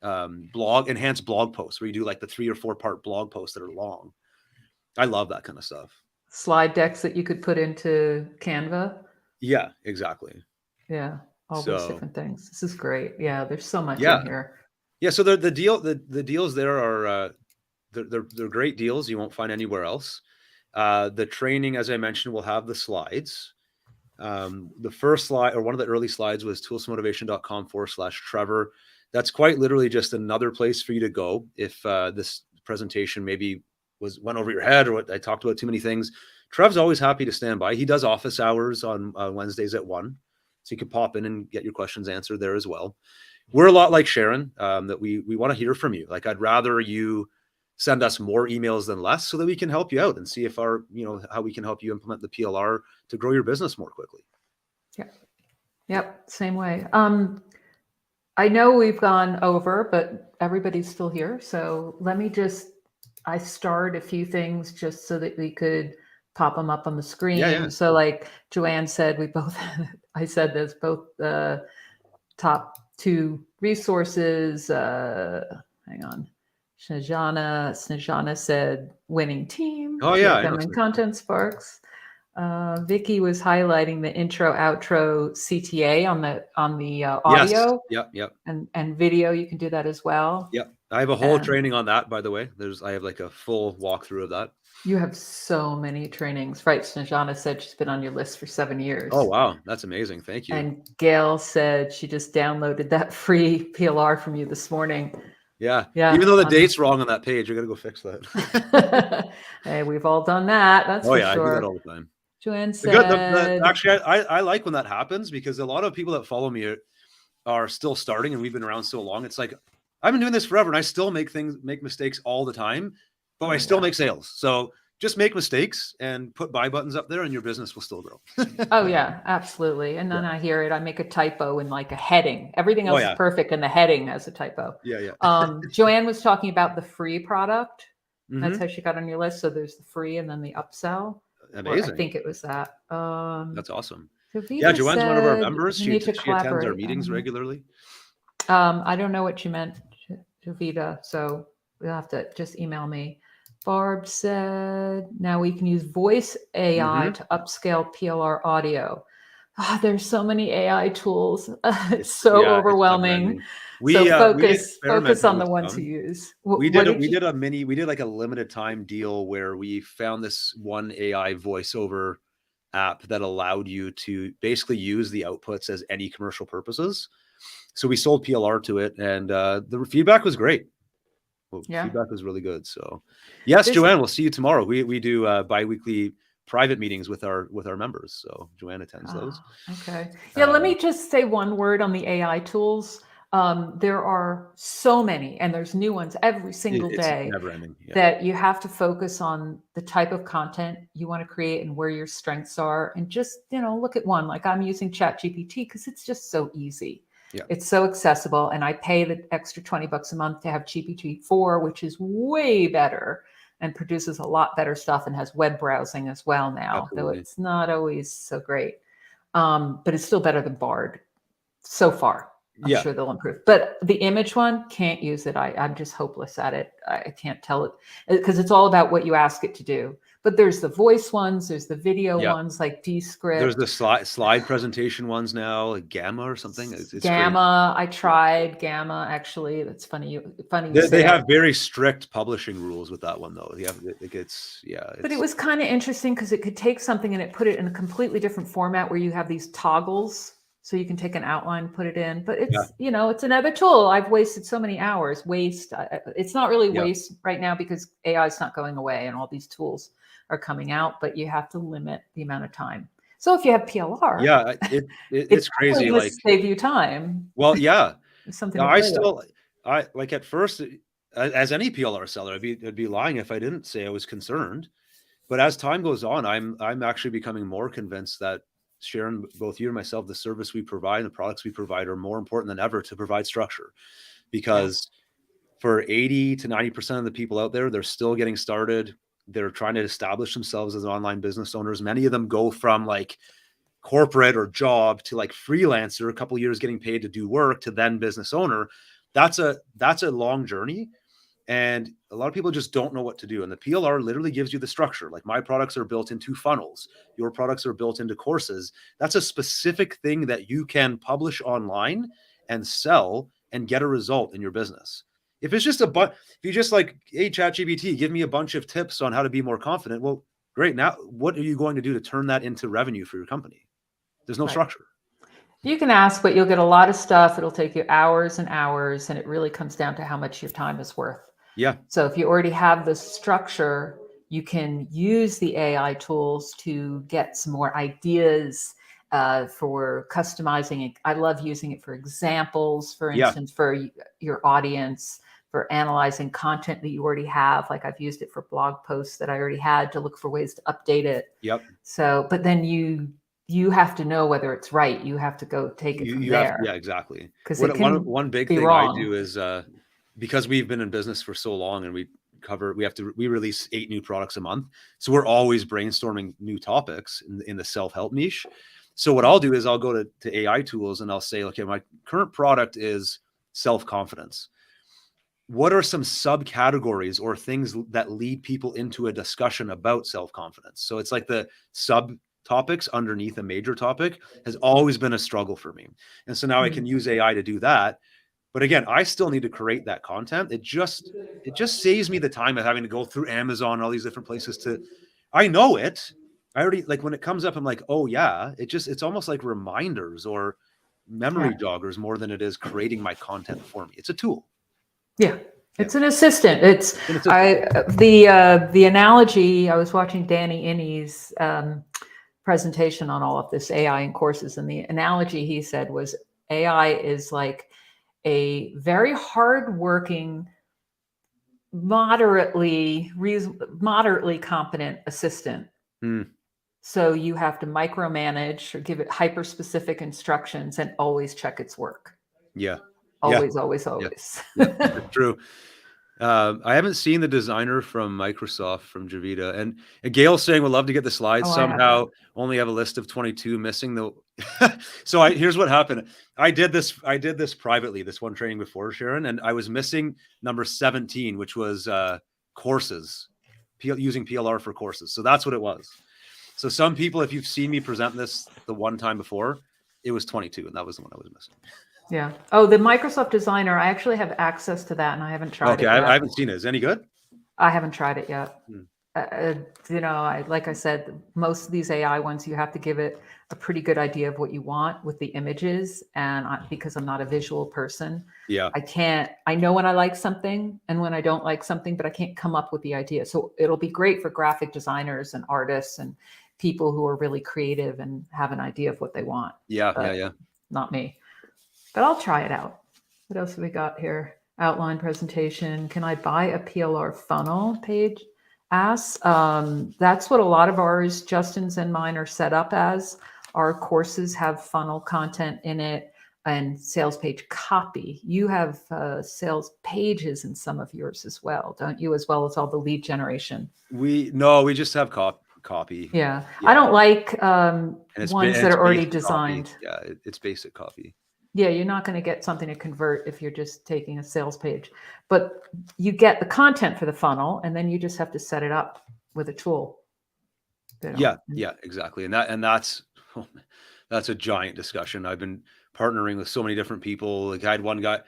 enhanced blog posts where you do like the 3 or 4 part blog posts that are long. I love that kind of stuff. Slide decks that you could put into Canva. Yeah, exactly. Yeah. All those different things. This is great. Yeah. There's so much in here. Yeah. So the deals there are, they're great deals. You won't find anywhere else. The training, as I mentioned, will have the slides. The first slide, or one of the early slides, was toolsmotivation.com/Trevor. That's quite literally just another place for you to go if this presentation maybe went over your head, or what I talked about too many things. Trev's always happy to stand by. He does office hours on Wednesdays at 1, so you can pop in and get your questions answered there as well. We're a lot like Sharyn, that we want to hear from you. Like, I'd rather you send us more emails than less, so that we can help you out and see if how we can help you implement the PLR to grow your business more quickly. Yeah. Yep. Same way. I know we've gone over, but everybody's still here. So let me I starred a few things just so that we could pop them up on the screen. Yeah. So like Joanne said, I said there's both the top 2 resources. Hang on. Snejana said winning team. Oh yeah. And Content Sparks. Vicky was highlighting the intro outro CTA on the audio. Yep. And video. You can do that as well. Yep. I have a whole training on that, by the way. I have like a full walkthrough of that. You have so many trainings, right? Snejana said she's been on your list for 7 years. Oh, wow. That's amazing. Thank you. And Gail said she just downloaded that free PLR from you this morning. Yeah. Even though the date's wrong on that page, I got to go fix that. Hey, we've all done that. That's for sure. I do that all the time. Joanne said. Actually, I like when that happens, because a lot of people that follow me are still starting, and we've been around so long. It's like, I've been doing this forever and I still make mistakes all the time, but I still make sales. So just make mistakes and put buy buttons up there and your business will still grow. Oh yeah, absolutely. And then I hear it. I make a typo in like a heading. Everything else is perfect and the heading has a typo. Yeah. Joanne was talking about the free product. That's how she got on your list. So there's the free and then the upsell. Amazing. I think it was that. That's awesome. Jovita Joanne's one of our members. She attends our collaborate. meetings regularly. I don't know what you meant, Jovita, so you'll have to just email me. Barb said, now we can use voice AI to upscale PLR audio. There's so many AI tools. It's so overwhelming. Focus on the ones you use. We did like a limited time deal where we found this one AI voiceover app that allowed you to basically use the outputs as any commercial purposes. So we sold PLR to it, and the feedback was great. Feedback was really good. So yes, Joanne, we'll see you tomorrow. We do bi-weekly private meetings with our members. So Joanne attends those. Okay. Yeah. Let me just say one word on the AI tools. There are so many, and there's new ones every single day. Never ending. That you have to focus on the type of content you want to create and where your strengths are, and just, look at one. Like I'm using ChatGPT because it's just so easy. Yeah. It's so accessible, and I pay the extra $20 a month to have GPT-4, which is way better and produces a lot better stuff and has web browsing as well now. Absolutely. Though it's not always so great. But it's still better than Bard so far. I'm sure they'll improve. But the image one, can't use it. I'm just hopeless at it. I can't tell it because it's all about what you ask it to do. But there's the voice ones, there's the video ones like Descript. There's the slide presentation ones now, like Gamma or something. It's Gamma. Great. I tried Gamma actually. That's funny. They have very strict publishing rules with that one though. But it was kind of interesting because it could take something and it put it in a completely different format where you have these toggles. So you can take an outline, put it in, but it's, it's another tool. I've wasted so many hours. It's not really waste right now because AI is not going away and all these tools are coming out, but you have to limit the amount of time. So if you have PLR, it's crazy. Like save you time. Well, yeah. Something. Now, I like at first, as any PLR seller, I'd be lying if I didn't say I was concerned. But as time goes on, I'm actually becoming more convinced that, Sharyn, both you and myself, the service we provide and the products we provide are more important than ever to provide structure, because for 80 to 90% of the people out there, they're still getting started. They're trying to establish themselves as online business owners. Many of them go from like corporate or job to like freelancer, a couple of years getting paid to do work, to then business owner. That's a long journey. And a lot of people just don't know what to do. And the PLR literally gives you the structure. Like my products are built into funnels. Your products are built into courses. That's a specific thing that you can publish online and sell and get a result in your business. If it's just if you just like, hey, ChatGPT, give me a bunch of tips on how to be more confident. Well, great. Now, what are you going to do to turn that into revenue for your company? There's no structure. You can ask, but you'll get a lot of stuff. It'll take you hours and hours. And it really comes down to how much your time is worth. Yeah. So if you already have the structure, you can use the AI tools to get some more ideas for customizing it. I love using it for examples, for instance, for your audience, for analyzing content that you already have. Like I've used it for blog posts that I already had to look for ways to update it. Yep. So, but then you have to know whether it's right. You have to go take it from there. Yeah, exactly. Because one big thing I do is because we've been in business for so long and we release 8 new products a month. So we're always brainstorming new topics in the self-help niche. So what I'll do is I'll go to AI tools and I'll say, okay, my current product is self-confidence. What are some subcategories or things that lead people into a discussion about self-confidence? So it's like the topics underneath a major topic has always been a struggle for me. And so now I can use AI to do that. But again, I still need to create that content. It just saves me the time of having to go through Amazon and all these different places to, I know it. I already, like, when it comes up, I'm like, oh yeah, it's almost like reminders or memory joggers more than it is creating my content for me. It's a tool. Yeah. It's an assistant. The analogy, I was watching Danny Inney's presentation on all of this AI in courses, and the analogy he said was AI is like a very hardworking, moderately competent assistant. So you have to micromanage or give it hyper-specific instructions and always check its work. Yeah. Always. Yeah, true. I haven't seen the designer from Microsoft, from Javita, and Gail's saying would love to get the slides. Somehow only have a list of 22 missing the. So here's what happened. I did this privately, this one training before, Sharyn, and I was missing number 17, which was courses, using PLR for courses. So that's what it was. So some people, if you've seen me present this the one time before, it was 22, and that was the one I was missing. Yeah. Oh, the Microsoft Designer, I actually have access to that, and I haven't tried it yet. I haven't seen it. Is it any good? I haven't tried it yet. Like I said, most of these AI ones, you have to give it a pretty good idea of what you want with the images. And because I'm not a visual person, I know when I like something and when I don't like something, but I can't come up with the idea. So it'll be great for graphic designers and artists and people who are really creative and have an idea of what they want. Yeah. Not me. But I'll try it out. What else have we got here? Outline presentation. Can I buy a PLR funnel? Page asks. That's what a lot of ours, Justin's and mine, are set up as. Our courses have funnel content in it and sales page copy. You have sales pages in some of yours as well, don't you? As well as all the lead generation. We just have copy. Yeah. I don't like ones that are already designed. Copy. Yeah, it's basic copy. Yeah, you're not going to get something to convert if you're just taking a sales page, but you get the content for the funnel, and then you just have to set it up with a tool. Yeah, exactly. And that's a giant discussion. I've been partnering with so many different people. Like I had one guy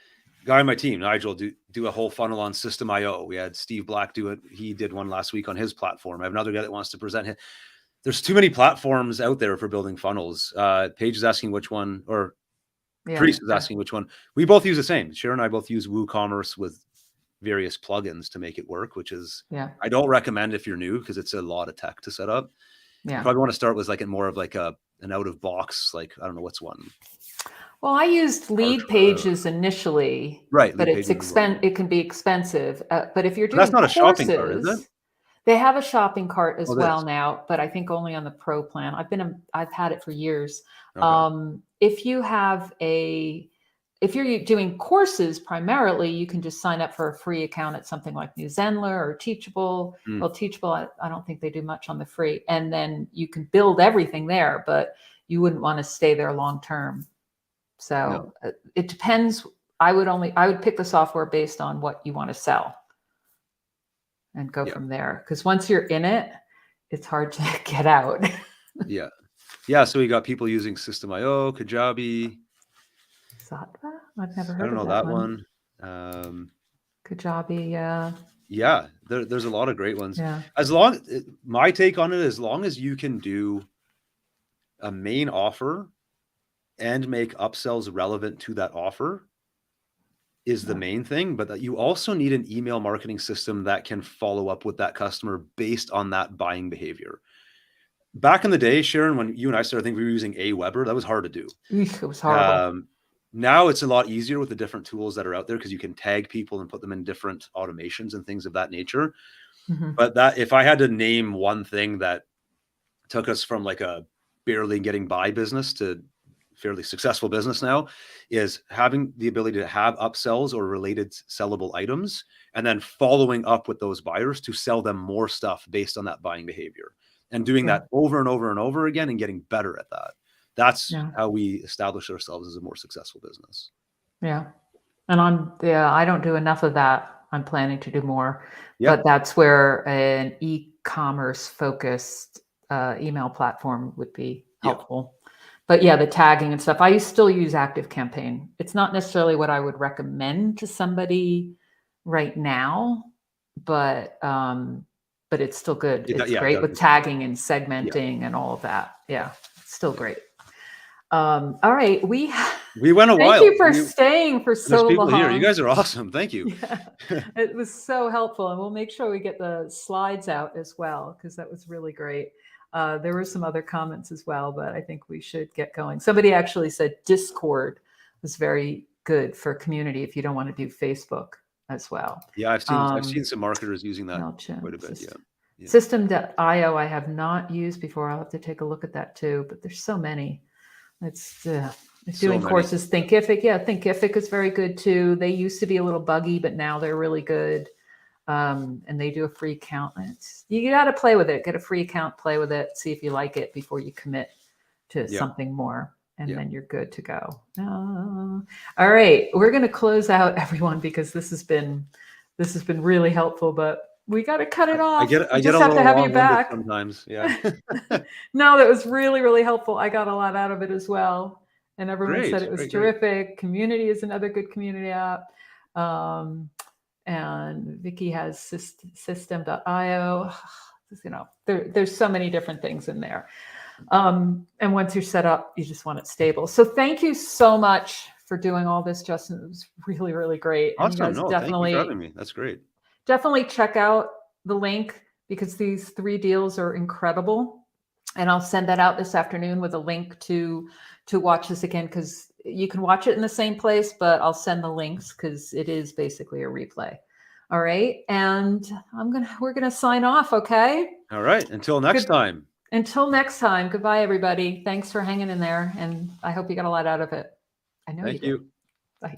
on my team, Nigel, do a whole funnel on System.io. We had Steve Black do it. He did one last week on his platform. I have another guy that wants to present it. There's too many platforms out there for building funnels. Paige is asking which one, or Priest is asking which one. We both use the same. Sharyn and I both use WooCommerce with various plugins to make it work, which is, I don't recommend if you're new because it's a lot of tech to set up. You probably want to start with more of like an out of box, like, I don't know, what's one. Well, I used Lead Pages initially, right? But it can be expensive. But if you're doing that's not a shopping cart, is it? They have a shopping cart as well now, but I think only on the Pro plan. I've had it for years. Okay. If you're doing courses primarily, you can just sign up for a free account at something like New Zenler or Teachable. Well, Teachable, I don't think they do much on the free. And then you can build everything there, but you wouldn't want to stay there long term. So it depends. I would pick the software based on what you want to sell and go from there. Because once you're in it, it's hard to get out. Yeah. So we got people using System.io, Kajabi. Satva? I've never heard of that. I don't know that one. Kajabi, yeah. There's a lot of great ones. Yeah. My take on it, as long as you can do a main offer and make upsells relevant to that offer is the main thing, but that you also need an email marketing system that can follow up with that customer based on that buying behavior. Back in the day, Sharyn, when you and I started, I think we were using Aweber. That was hard to do. It was horrible. Now it's a lot easier with the different tools that are out there because you can tag people and put them in different automations and things of that nature. Mm-hmm. But if I had to name one thing that took us from like a barely getting by business to fairly successful business now, is having the ability to have upsells or related sellable items and then following up with those buyers to sell them more stuff based on that buying behavior and doing that over and over and over again and getting better at that. That's how we establish ourselves as a more successful business. Yeah. And I don't do enough of that. I'm planning to do more, but that's where an e-commerce focused email platform would be helpful. But yeah, the tagging and stuff, I still use ActiveCampaign. It's not necessarily what I would recommend to somebody right now, but it's still good. It's great with tagging and segmenting and all of that. Yeah, it's still great. All right, we went a while. Thank you for staying for so long. There's people here. You guys are awesome. Thank you. Yeah, it was so helpful, and we'll make sure we get the slides out as well, because that was really great. There were some other comments as well, but I think we should get going. Somebody actually said Discord was very good for community if you don't want to do Facebook as well. Yeah, I've seen some marketers using that quite a bit. Yeah. System.io I have not used before. I'll have to take a look at that too, but there's so many. It's doing courses. Thinkific. Yeah, Thinkific is very good too. They used to be a little buggy, but now they're really good. And they do a free account. You got to play with it. Get a free account, play with it, see if you like it before you commit to something more. And then you're good to go. All right, we're going to close out, everyone, because this has been really helpful. But we got to cut it off. I just have to have you back sometimes. Yeah. No, that was really, really helpful. I got a lot out of it as well, and everyone said it was terrific. Great. Community is another good community app. And Vicky has system.io. You know, there's so many different things in there. And once you're set up, you just want it stable. So thank you so much for doing all this, Justin. It was really, really great. Awesome. No, thank you for having me. That's great. Definitely check out the link, because these 3 deals are incredible. And I'll send that out this afternoon with a link to watch this again, because you can watch it in the same place, but I'll send the links because it is basically a replay. All right. And we're going to sign off. Okay. All right. Until next time. Until next time. Goodbye, everybody. Thanks for hanging in there. And I hope you got a lot out of it. I know you did. Thank you. Bye.